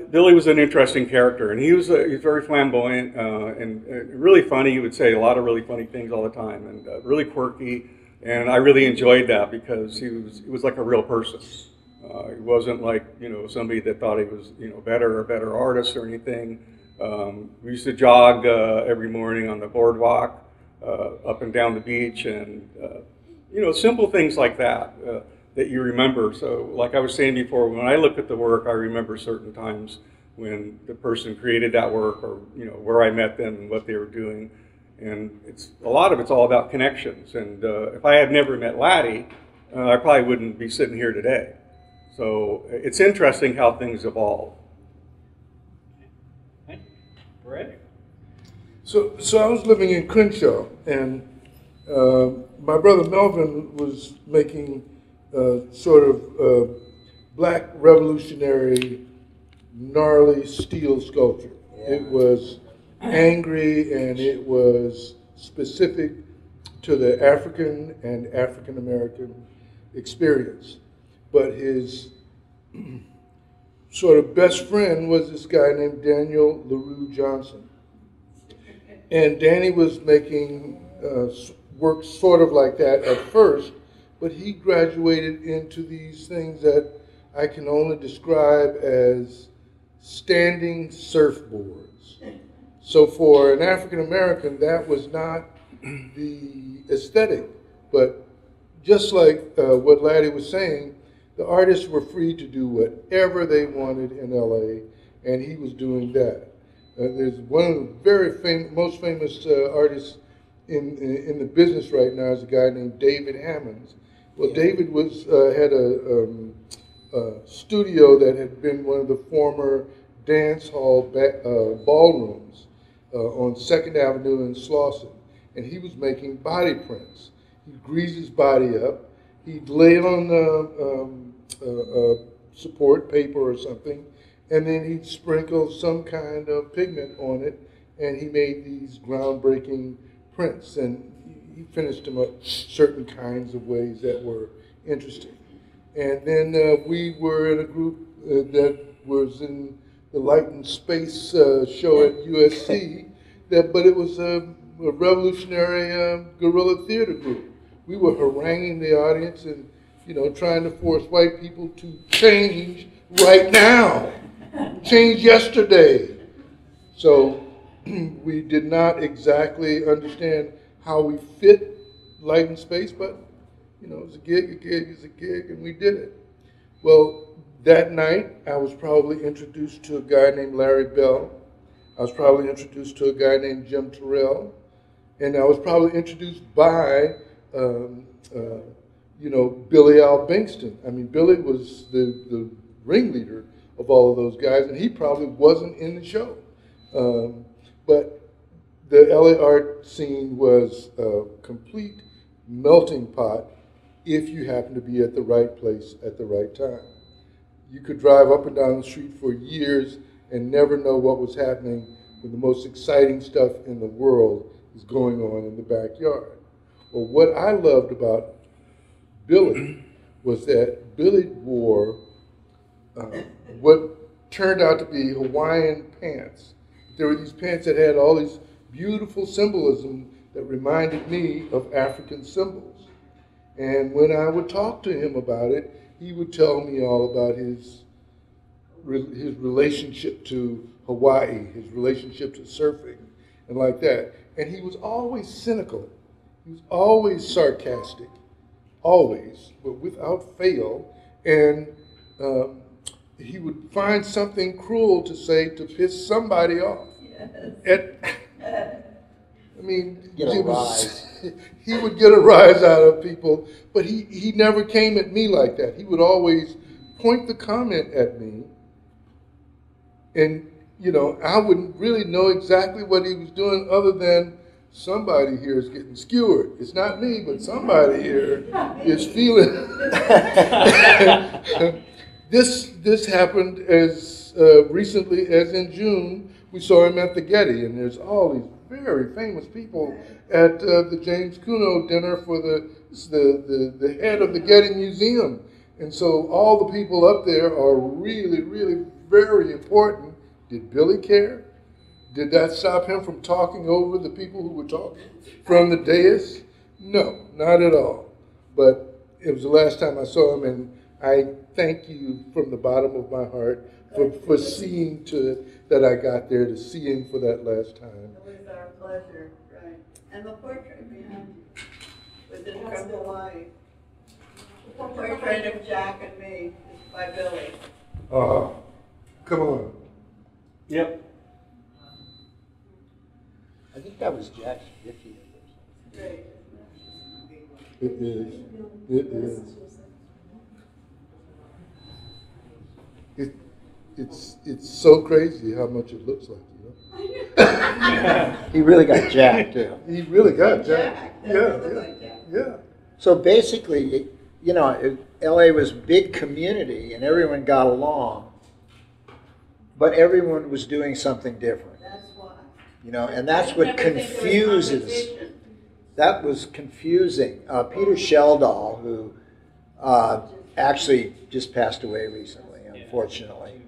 Billy was an interesting character, and he was very flamboyant and really funny. He would say a lot of really funny things all the time, and really quirky. And I really enjoyed that because he was like a real person. He wasn't like somebody that thought he was a better artist or anything. We used to jog every morning on the boardwalk up and down the beach, and simple things like that that you remember. So like I was saying before, when I look at the work, I remember certain times when the person created that work, or where I met them and what they were doing. And a lot of it's all about connections. And if I had never met Laddie, I probably wouldn't be sitting here today. So it's interesting how things evolve. Greg? So I was living in Crenshaw, and my brother Melvin was making sort of black revolutionary, gnarly steel sculpture. Yeah. It was angry, and it was specific to the African and African American experience. But his sort of best friend was this guy named Daniel LaRue Johnson. And Danny was making work sort of like that at first, but he graduated into these things that I can only describe as standing surfboards. So for an African American, that was not the aesthetic. But just like what Laddie was saying, the artists were free to do whatever they wanted in LA, and he was doing that. There's one of the very most famous artists in the business right now is a guy named David Hammonds. Well, David had a studio that had been one of the former dance hall ballrooms on 2nd Avenue in Slauson, and he was making body prints. He'd grease his body up, he'd lay it on support paper or something, and then he'd sprinkle some kind of pigment on it, and he made these groundbreaking prints, and he finished them up certain kinds of ways that were interesting. And then we were in a group that was in the Light and Space show at USC, but it was a revolutionary guerrilla theater group. We were haranguing the audience and, you know, trying to force white people to change right now, change yesterday. So we did not exactly understand how we fit Light and Space, but, you know, it was a gig is a gig, and we did it. Well, that night, I was probably introduced to a guy named Larry Bell. I was probably introduced to a guy named Jim Terrell. And I was probably introduced by, you know, Billy Al Bingston. I mean, Billy was the ringleader of all of those guys, and he probably wasn't in the show. But the LA art scene was a complete melting pot if you happen to be at the right place at the right time. You could drive up and down the street for years and never know what was happening when the most exciting stuff in the world is going on in the backyard. Well, what I loved about Billy was that Billy wore what turned out to be Hawaiian pants. There were these pants that had all these beautiful symbolism that reminded me of African symbols. And when I would talk to him about it, he would tell me all about his relationship to Hawaii, his relationship to surfing, and like that. And he was always cynical. He was always sarcastic, always, but without fail. And he would find something cruel to say to piss somebody off. Yes. I mean, he would get a rise out of people, but he never came at me like that. He would always point the comment at me, and, you know, I wouldn't really know exactly what he was doing other than somebody here is getting skewered. It's not me, but somebody here is feeling. This happened as recently as in June. We saw him at the Gehry, and there's all these very famous people at the James Kuno dinner for the head of the Getty Museum. And so all the people up there are really, really very important. Did Billy care? Did that stop him from talking over the people who were talking from the dais? No, not at all. But it was the last time I saw him, and I thank you from the bottom of my heart for seeing to it that I got there to see him for that last time. It was our pleasure, right. And the portrait behind you was in from Hawaii. The portrait of Jack and me is by Billy. Come on. Yep. I think that was Jack's 50th. Great. It is. It is. It's so crazy how much it looks like, you know? He really got Jack, too. He really got Jack. Yeah. So basically, you know, LA was a big community and everyone got along, but everyone was doing something different. That's why. You know, and that's what confuses. That was confusing. Peter Sheldall, who actually just passed away recently, unfortunately.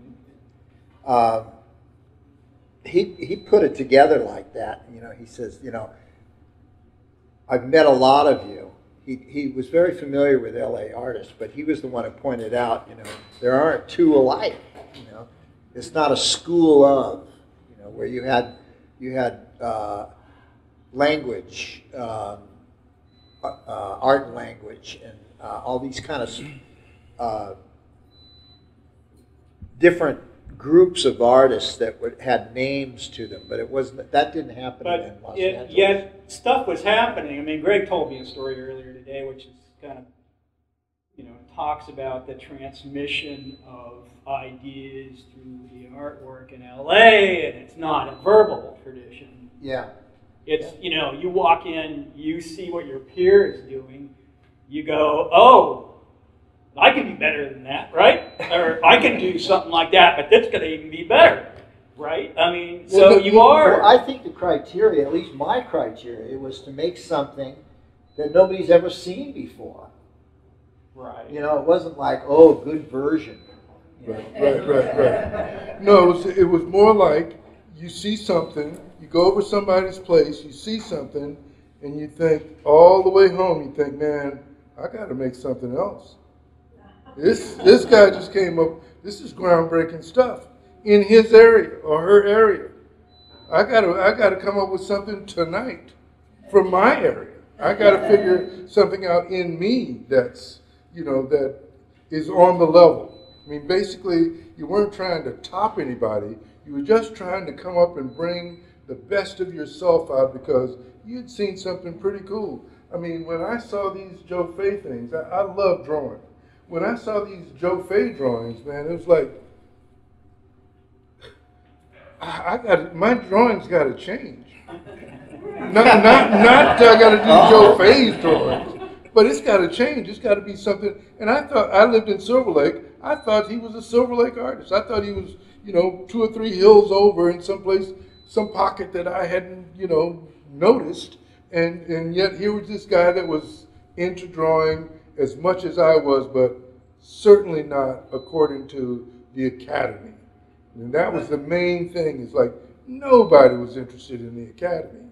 He put it together like that. You know, he says, you know, I've met a lot of you. He was very familiar with LA artists, but he was the one who pointed out, you know, there aren't two alike. You know, it's not a school of, you know, where you had language, art and language, and all these kind of different groups of artists that had names to them, but it wasn't. That didn't happen in Los Angeles. Yet stuff was happening. I mean, Greg told me a story earlier today, which is kind of, you know, talks about the transmission of ideas through the artwork in LA, and it's not a verbal tradition. Yeah. It's, you know, you walk in, you see what your peer is doing, you go, oh, I can do better than that, right? Or I can do something like that, but that's going to even be better, right? I mean, so you are. Well, I think the criteria, at least my criteria, was to make something that nobody's ever seen before. Right. You know, it wasn't like, oh, good version. Right. No, it was more like you see something you go over somebody's place, you see something, and you think, all the way home, you think, man, I got to make something else. This guy just came up, this is groundbreaking stuff in his area or her area. I gotta come up with something tonight from my area. I gotta figure something out in me that's, you know, that is on the level. I mean, basically, you weren't trying to top anybody. You were just trying to come up and bring the best of yourself out because you'd seen something pretty cool. I mean, when I saw these Joe Fay things, I love drawing. When I saw these Joe Fay drawings, man, it was like, my drawings got to change. Not I got to do Joe Fay's drawings, but it's got to change. It's got to be something. And I thought, I lived in Silver Lake. I thought he was a Silver Lake artist. I thought he was, you know, 2 or 3 hills over in some place, some pocket that I hadn't, you know, noticed. And yet here was this guy that was into drawing as much as I was, but certainly not according to the Academy. And that was the main thing. It's like nobody was interested in the Academy.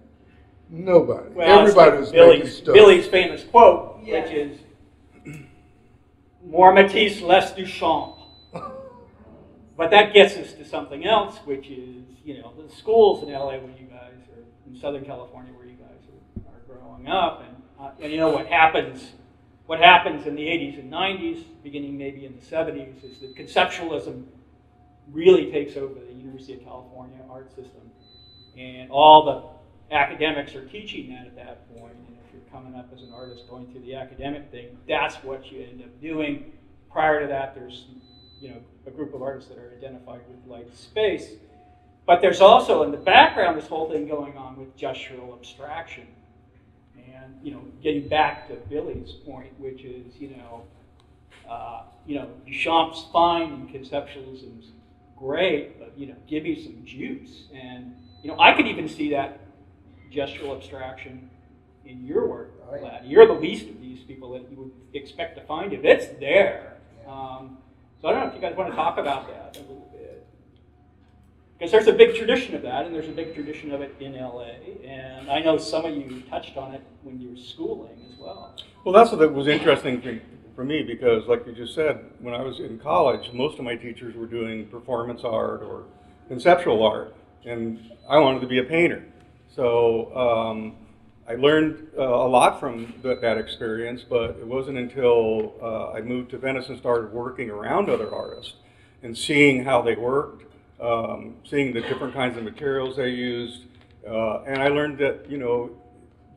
Nobody. Well, everybody like was making stuff. Billy's famous quote, Yeah. which is, "More Matisse, less Duchamp." But that gets us to something else, which is, you know, the schools in LA where you guys are, in Southern California where you guys are growing up, and you know what happens in the 80s and 90s, beginning maybe in the 70s, is that conceptualism really takes over the University of California art system. And all the academics are teaching that at that point. And if you're coming up as an artist going through the academic thing, that's what you end up doing. Prior to that, there's, you know, a group of artists that are identified with light space. But there's also in the background this whole thing going on with gestural abstraction. And, you know, getting back to Billy's point, which is, you know, Duchamp's fine and conceptualism's great, but, you know, give me some juice. And, you know, I could even see that gestural abstraction in your work, Laddie. You're the least of these people that you would expect to find it. It's there. So I don't know if you guys want to talk about that a little bit. Because there's a big tradition of that, and there's a big tradition of it in LA. And I know some of you touched on it when you were schooling as well. Well, that's what was interesting for me, because like you just said, when I was in college, most of my teachers were doing performance art or conceptual art, and I wanted to be a painter. So I learned a lot from that experience, but it wasn't until I moved to Venice and started working around other artists and seeing how they worked, seeing the different kinds of materials they used, and I learned that, you know,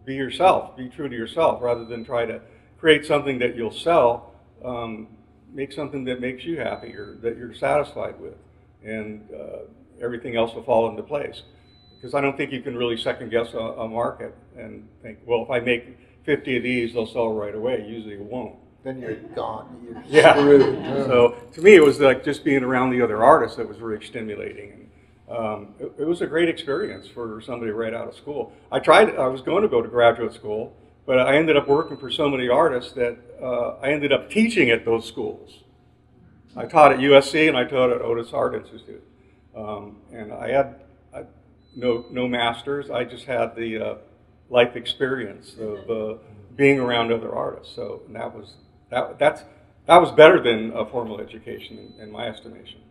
be yourself, be true to yourself, rather than try to create something that you'll sell. Make something that makes you happy or that you're satisfied with, and everything else will fall into place. Because I don't think you can really second guess a market and think, well, if I make 50 of these, they'll sell right away. Usually it won't. Then you're gone. You're screwed. Yeah. So to me, it was like just being around the other artists that was really stimulating. And it was a great experience for somebody right out of school. I was going to go to graduate school, but I ended up working for so many artists that I ended up teaching at those schools. I taught at USC and I taught at Otis Art Institute. And I had no masters. I just had the life experience of being around other artists. So that was better than a formal education in my estimation.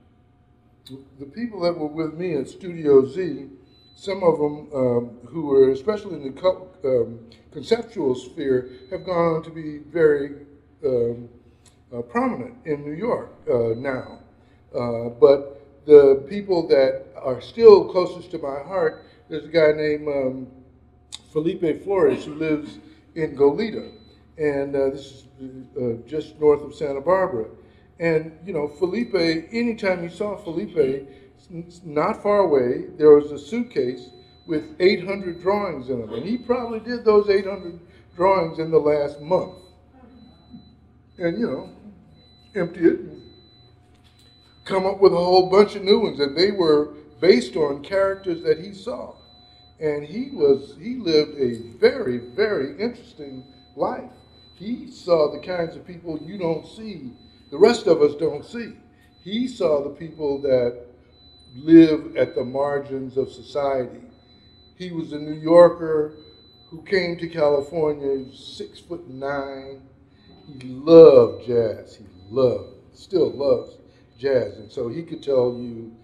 The people that were with me at Studio Z, some of them who were especially in the conceptual sphere have gone on to be very prominent in New York now. But the people that are still closest to my heart, there's a guy named Felipe Flores who lives in Goleta, and this is just north of Santa Barbara. And, you know, Felipe, anytime you saw Felipe, not far away, there was a suitcase with 800 drawings in them. And he probably did those 800 drawings in the last month. And, you know, empty it and come up with a whole bunch of new ones. And they were based on characters that he saw. And he lived a very, very interesting life. He saw the kinds of people you don't see, the rest of us don't see. He saw the people that live at the margins of society. He was a New Yorker who came to California. He was 6'9". He loved jazz. Still loves jazz. And so he could tell you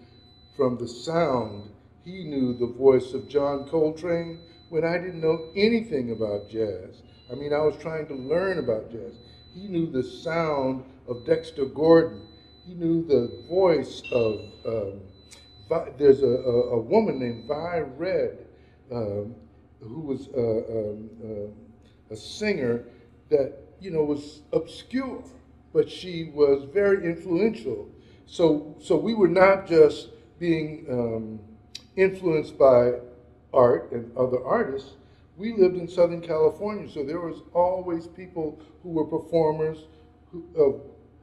from the sound, he knew the voice of John Coltrane when I didn't know anything about jazz. I mean, I was trying to learn about jazz. He knew the sound of Dexter Gordon. He knew the voice of, there's a woman named Vi Red, who was a singer that, you know, was obscure, but she was very influential. So we were not just being influenced by art and other artists. We lived in Southern California, so there was always people who were performers,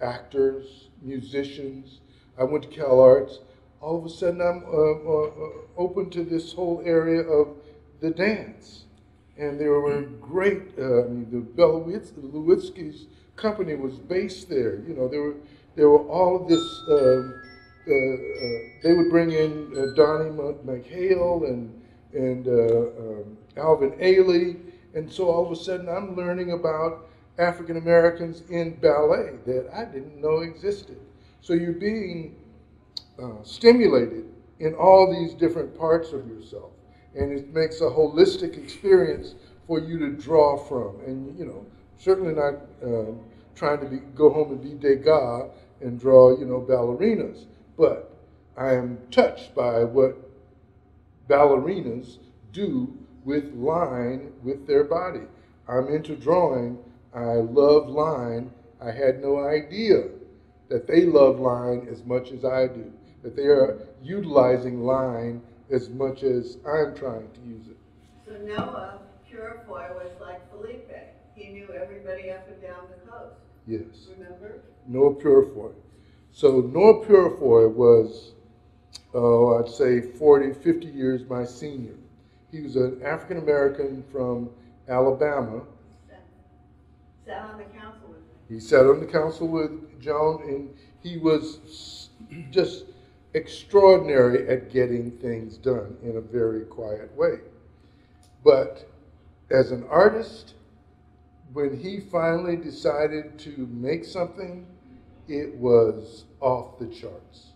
actors, musicians. I went to Cal Arts. All of a sudden, I'm open to this whole area of the dance. And there were great, the Lewinsky's company was based there. You know, there were all of this, they would bring in Donnie McHale and Alvin Ailey. And so all of a sudden I'm learning about African Americans in ballet that I didn't know existed. So you're being stimulated in all these different parts of yourself. And it makes a holistic experience for you to draw from. And, you know, certainly not trying to go home and be Degas and draw, you know, ballerinas. But I am touched by what ballerinas do with line with their body. I'm into drawing. I love line. I had no idea that they love line as much as I do, that they are utilizing line as much as I'm trying to use it. So Noah Purifoy was like Felipe. He knew everybody up and down the coast. Yes. Remember? Noah Purifoy. So Noah Purifoy was, I'd say 40, 50 years my senior. He was an African American from Alabama. Sat on the council with me. He sat on the council with Joan, and he was just extraordinary at getting things done in a very quiet way. But as an artist, when he finally decided to make something, it was off the charts.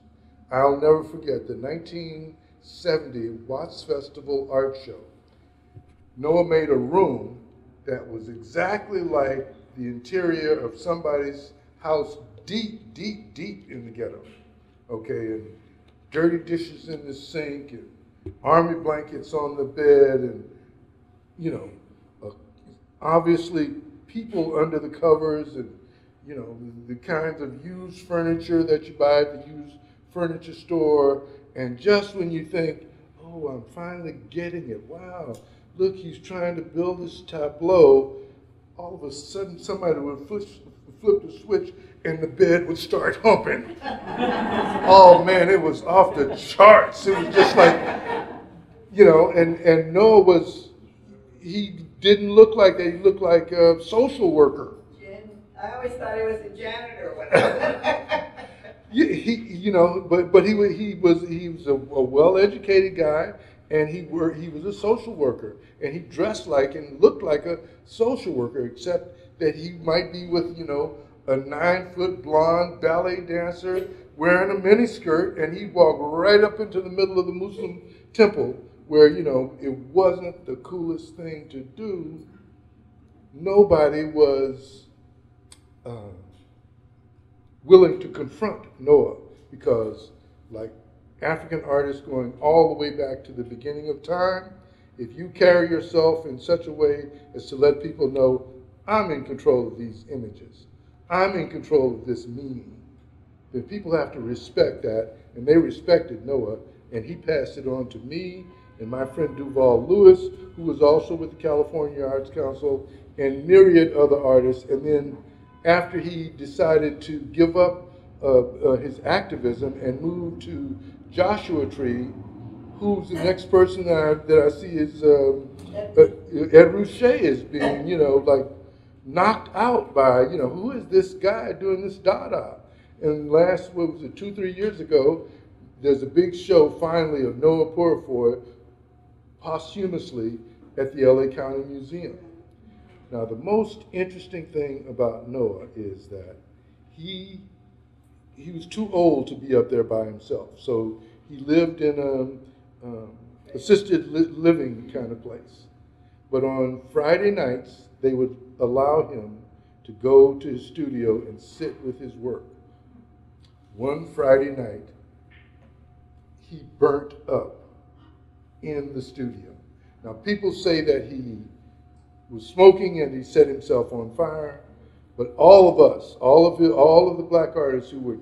I'll never forget the 1970 Watts Festival art show. Noah made a room that was exactly like the interior of somebody's house deep, deep, deep in the ghetto. Okay, and dirty dishes in the sink, and army blankets on the bed, and, you know, obviously people under the covers, and, you know, the kinds of used furniture that you buy at the used furniture store. And just when you think, oh, I'm finally getting it, wow, look, he's trying to build this tableau, all of a sudden somebody would flip the switch and the bed would start humping. Oh man, it was off the charts. It was just like, you know, and Noah was, he didn't look like that. He looked like a social worker. I always thought he was a janitor. You know, but he was a well-educated guy, and he was a social worker, and he dressed like and looked like a social worker, except that he might be with, you know, a 9-foot blonde ballet dancer wearing a miniskirt, and he'd walk right up into the middle of the Muslim temple where, you know, it wasn't the coolest thing to do. Nobody was willing to confront Noah because, like African artists going all the way back to the beginning of time, if you carry yourself in such a way as to let people know, I'm in control of these images, I'm in control of this meaning, then people have to respect that, and they respected Noah, and he passed it on to me and my friend Duval Lewis, who was also with the California Arts Council, and myriad other artists. And then after he decided to give up his activism and move to Joshua Tree, who's the next person that I see is Ed Ruscha is being, you know, like knocked out by, you know, who is this guy doing this Dada? And last, what was it, 2-3 years ago, there's a big show finally of Noah Purifoy posthumously at the LA County Museum. Now, the most interesting thing about Noah is that he was too old to be up there by himself. So he lived in a assisted living kind of place. But on Friday nights, they would allow him to go to his studio and sit with his work. One Friday night, he burnt up in the studio. Now, people say that he was smoking and he set himself on fire, but all of us, all of the black artists who were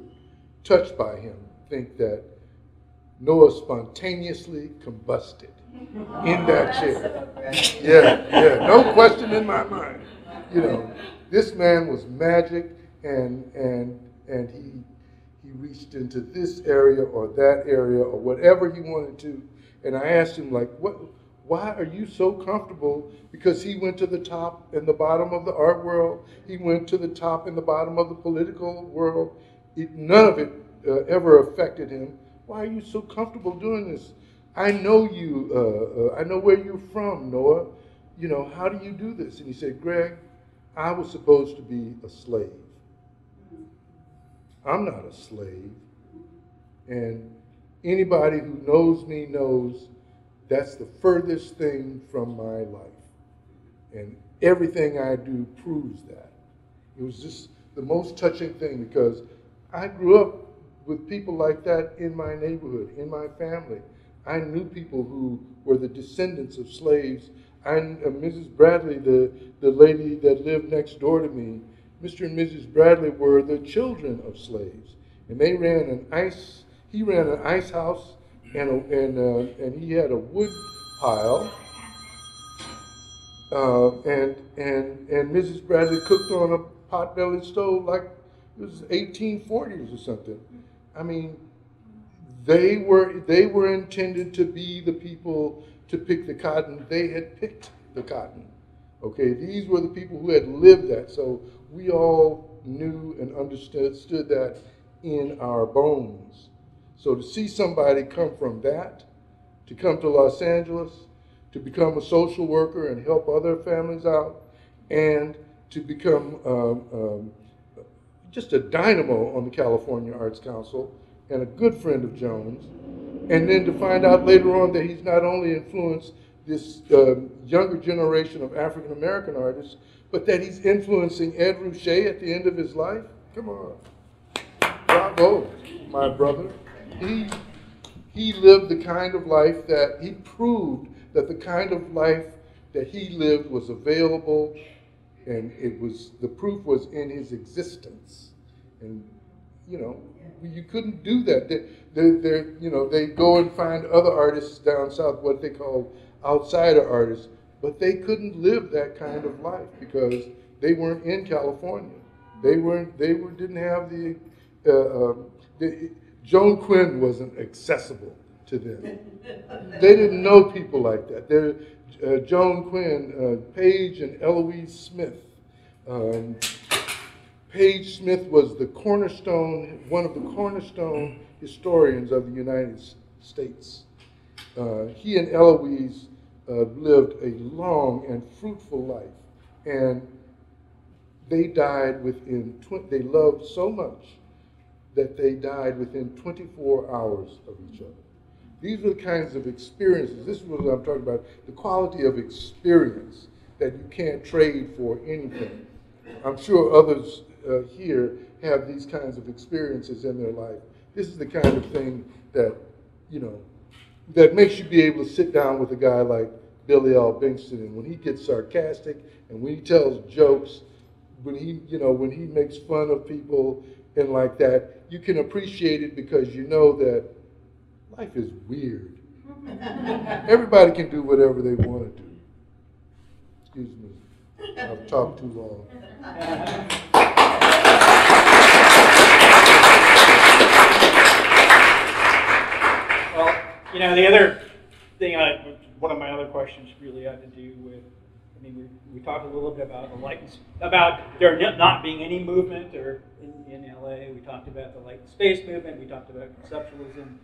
touched by him think that Noah spontaneously combusted in that chair. Yeah, no question in my mind. You know, this man was magic, and he reached into this area or that area or whatever he wanted to. And I asked him, like, why are you so comfortable? Because he went to the top and the bottom of the art world. He went to the top and the bottom of the political world. None of it ever affected him. Why are you so comfortable doing this? I know you, I know where you're from, Noah. You know, how do you do this? And he said, Greg, I was supposed to be a slave. I'm not a slave. And anybody who knows me knows that's the furthest thing from my life. And everything I do proves that. It was just the most touching thing because I grew up with people like that in my neighborhood, in my family. I knew people who were the descendants of slaves. Mrs. Bradley, the lady that lived next door to me, Mr. and Mrs. Bradley were the children of slaves. And they ran he ran an ice house and he had a wood pile. And Mrs. Bradley cooked on a pot-bellied stove like it was 1840s or something. I mean, they were intended to be the people to pick the cotton. They had picked the cotton. Okay, these were the people who had lived that. So we all knew and understood that in our bones. So to see somebody come from that, to come to Los Angeles, to become a social worker and help other families out, and to become just a dynamo on the California Arts Council and a good friend of Joan's, and then to find out later on that he's not only influenced this younger generation of African American artists, but that he's influencing Ed Ruscha at the end of his life. Come on. Bravo, my brother. He lived the kind of life that he proved that the kind of life that he lived was available, and the proof was in his existence. And you know, you couldn't do that. They go and find other artists down south, what they call outsider artists, but they couldn't live that kind of life because they weren't in California. They didn't have Joan Quinn wasn't accessible to them. They didn't know people like that. Joan Quinn, Paige and Eloise Smith. Paige Smith was one of the cornerstone historians of the United States. He and Eloise lived a long and fruitful life, and they died they loved so much that they died within 24 hours of each other. These are the kinds of experiences, this is what I'm talking about, the quality of experience that you can't trade for anything. I'm sure others here have these kinds of experiences in their life. This is the kind of thing that, that makes you be able to sit down with a guy like Billy L. Bingston, and when he gets sarcastic and when he tells jokes, when he makes fun of people and like that, you can appreciate it because you know that life is weird. Everybody can do whatever they want to do. Excuse me, I've talked too long. Well, the other thing, one of my other questions really had to do with, we talked a little bit about about there not being any movement in LA. We talked about the light and space movement. We talked about conceptualism.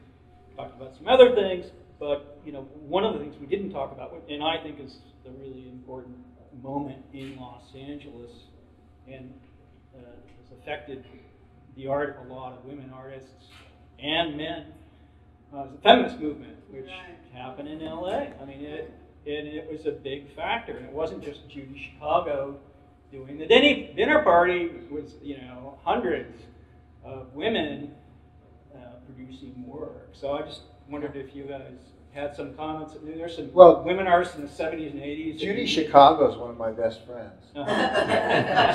We talked about some other things. but you know, one of the things we didn't talk about, and I think is the really important moment in Los Angeles, and has affected the art of a lot of women artists and men, the feminist movement, which happened in LA. I mean, it was a big factor, and it wasn't just Judy Chicago doing the dinner party. It was, you know, hundreds of women producing work. So I just wondered if you guys had some comments. I mean, there's some women artists in the 70s and 80s. Judy Chicago is one of my best friends.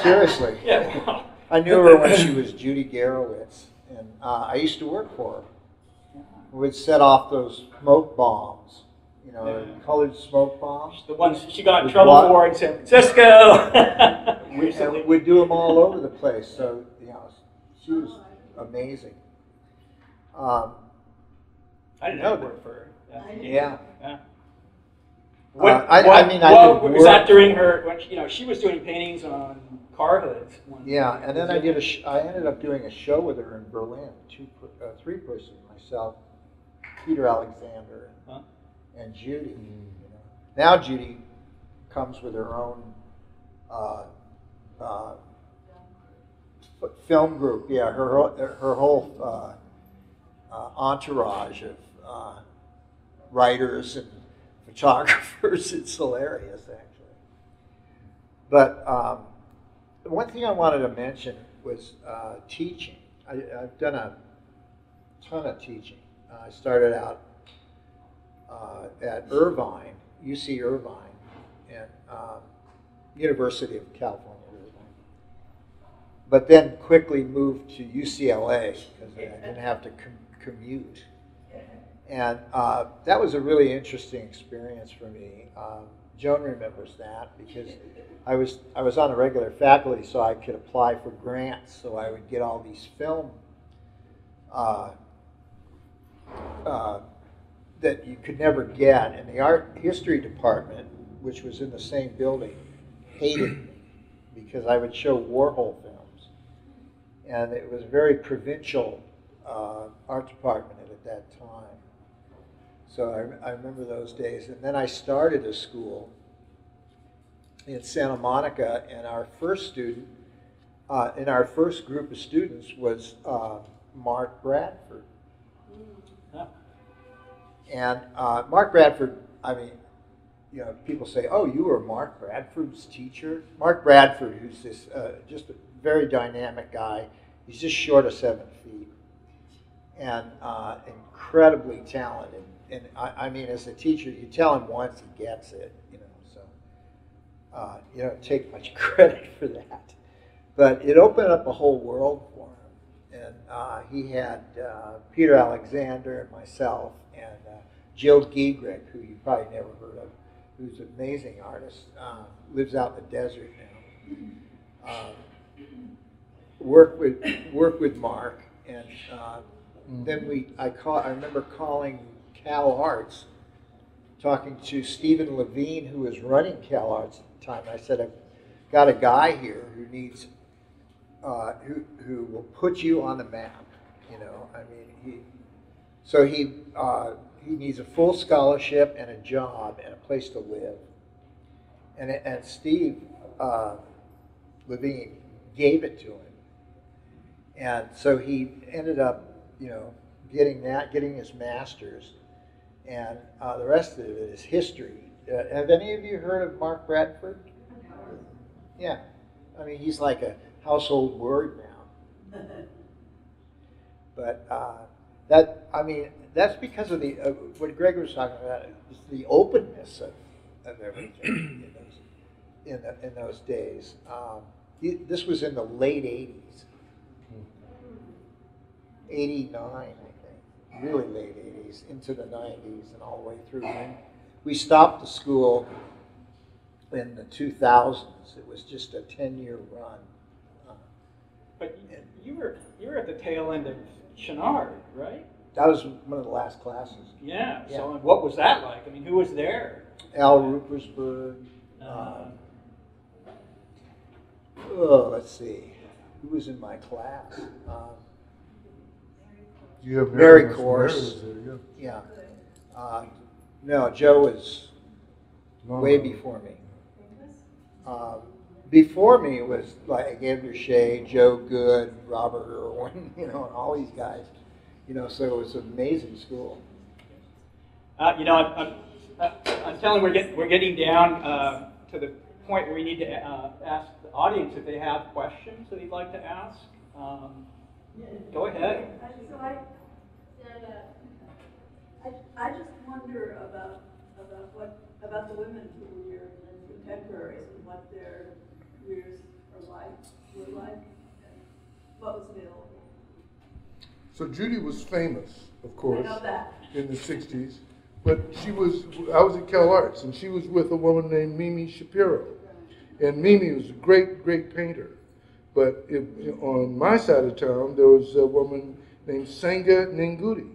Seriously. Yeah. Wow. I knew her when she was Judy Garowitz, and I used to work for her. We would set off those smoke bombs, you know, colored smoke bombs. The ones she got in trouble for in San Francisco. And we'd do them all over the place. So, you know, she was amazing. I didn't know work for her. Yeah. I mean, was that during her? When she, you know, she was doing paintings on car hoods. Yeah, and then I ended up doing a show with her in Berlin, three-person, myself, Peter Alexander, and Judy. You know. Now Judy comes with her own film group. Yeah, her whole entourage of writers and photographers. It's hilarious, actually. But the one thing I wanted to mention was teaching. I've done a ton of teaching. I started out at Irvine, UC Irvine, and University of California, Irvine. But then quickly moved to UCLA because I didn't have to commute. And that was a really interesting experience for me. Joan remembers that because I was on a regular faculty, so I could apply for grants. So I would get all these film that you could never get. And the art history department, which was in the same building, hated me because I would show Warhol films. And it was a very provincial art department at that time. So I remember those days. And then I started a school in Santa Monica, and our first student, in our first group of students was Mark Bradford. And Mark Bradford, I mean, you know, people say, oh, you were Mark Bradford's teacher? Mark Bradford, who's this just a very dynamic guy. He's just short of 7 feet and incredibly talented. And I mean, as a teacher, you tell him once, he gets it, you know, so you don't take much credit for that. But it opened up a whole world for him. And he had Peter Alexander and myself and Jill Gehry, who you probably never heard of, who's an amazing artist, lives out in the desert now. Work with Mark, and then I remember calling Cal Arts, talking to Stephen Levine, who was running Cal Arts at the time. I said, I've got a guy here who needs, who will put you on the map. You know, I mean, he needs a full scholarship and a job and a place to live. And Steve Levine gave it to him. And so he ended up, you know, getting his master's. And the rest of it is history. Have any of you heard of Mark Bradford? Yeah. I mean, he's like a household word now. But that's because of what Greg was talking about, is the openness of everything in those days. This was in the late 80s. 89, I think, really late 80s, into the 90s and all the way through. And we stopped the school in the 2000s. It was just a 10-year run. But you were at the tail end of Chenard, right? That was one of the last classes. Yeah. So what was that like? I mean, who was there? Al Rupersberg. Let's see. Who was in my class? You have Mary Course. Yeah. No, Joe was way before me. Before me was like Andershay, Joe Good, Robert Irwin, you know, and all these guys. You know, so it was an amazing school. You know, I'm telling we're getting down to the point where we need to ask the audience if they have questions that they'd like to ask. Go ahead. I just wonder about the women who were your contemporaries and what their careers were like, and what was available. So Judy was famous, of course, I know that. in the 60s, but I was at Cal Arts, and she was with a woman named Mimi Shapiro. And Mimi was a great, great painter. But on my side of town, there was a woman named Senga Nengudi.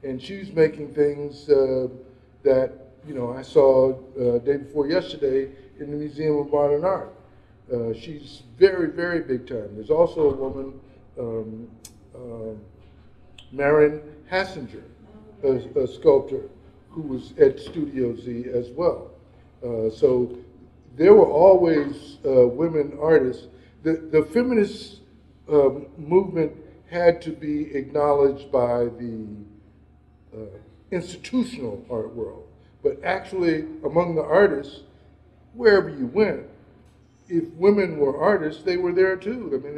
And she was making things that, you know, I saw day before yesterday in the Museum of Modern Art. She's very, very big time. There's also a woman, Marin Hassinger, a sculptor, who was at Studio Z as well. So there were always women artists. The feminist movement had to be acknowledged by the institutional art world. But actually, among the artists, wherever you went, if women were artists, they were there too. I mean,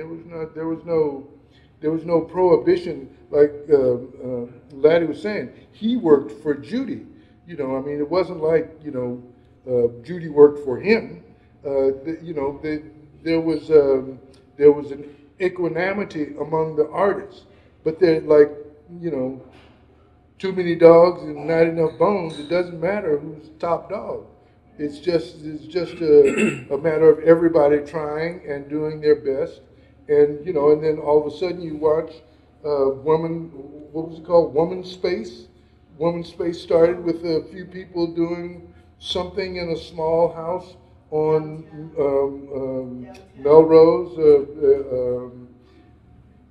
there was no prohibition. Like Laddie was saying, he worked for Judy. You know, I mean, it wasn't like, you know, Judy worked for him. You know, there was an equanimity among the artists, but they're like, you know, too many dogs and not enough bones. It doesn't matter who's top dog. It's just a matter of everybody trying and doing their best, and you know, and then all of a sudden you watch woman, what was it called? Woman's Space. Woman's Space started with a few people doing something in a small house on Melrose,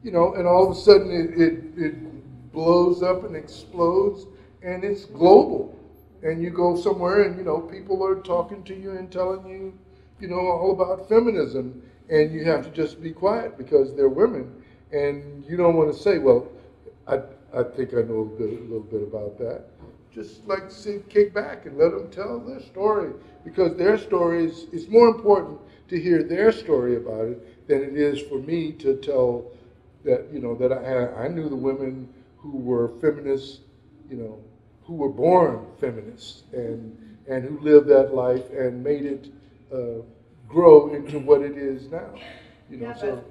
you know, and all of a sudden it blows up and explodes, and it's global. And you go somewhere and, you know, people are talking to you and telling you, you know, all about feminism, and you have to just be quiet because they're women, and you don't want to say, well, I think I know a little bit about that. Just like sit, kick back and let them tell their story, because their stories, it's more important to hear their story about it than it is for me to tell that, you know, that I knew the women who were feminists, you know, who were born feminists and who lived that life and made it grow into what it is now. You know, yeah, so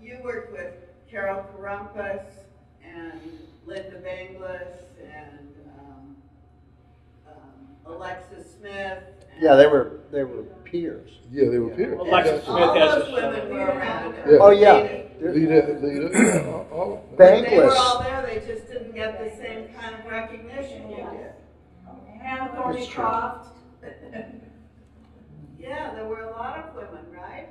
you worked with Carol Karumpus and Lynda Benglis and Alexis Smith. And Yeah, they were peers. yeah, they were peers. Alexis Smith all has those a women show. were around. Yeah. Oh yeah. Lita, all They were Benglis. all there, they just didn't get the same kind of recognition you did. Hannah That's true. Thornycroft. Yeah, there were a lot of women, right?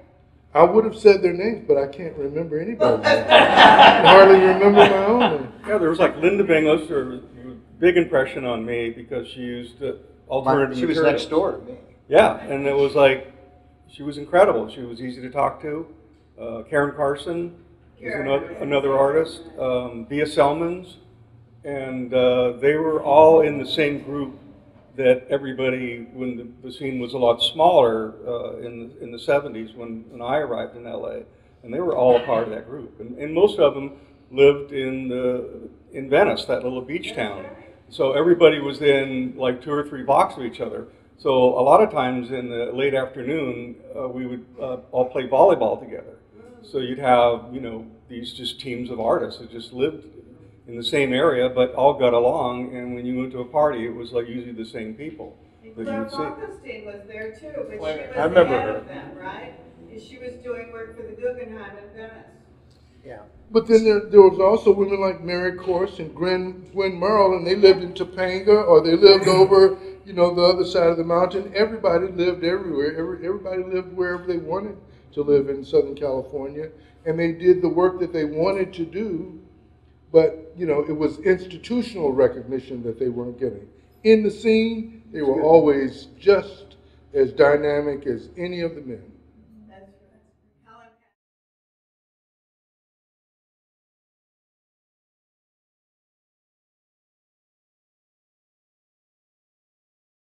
I would have said their names, but I can't remember anybody's name. I hardly remember my own name. Yeah, there was like Lynda Benglis, there was a big impression on me because she used alternative She was materials. next door to me. Yeah, and it was like, she was incredible. She was easy to talk to. Karen Carson was another artist. Vija Celmins, and they were all in the same group that everybody, when the scene was a lot smaller in the 70s when I arrived in LA, and they were all a part of that group. And most of them lived in Venice, that little beach town. So everybody was in like 2 or 3 blocks of each other. So a lot of times in the late afternoon, we would all play volleyball together. So you'd have, you know, these just teams of artists that just lived in the same area, but all got along. And when you went to a party, it was like usually the same people that you would see. Augustine was there too, but she was I remember the head her. of them, right? She was doing work for the Guggenheim in Venice. Yeah. But then there was also women like Mary Corse and Quinn Merle, and they lived in Topanga, or they lived over, you know, the other side of the mountain. Everybody lived everywhere. Everybody lived wherever they wanted to live in Southern California, and they did the work that they wanted to do. But, you know, it was institutional recognition that they weren't getting. in the scene, they were always just as dynamic as any of the men.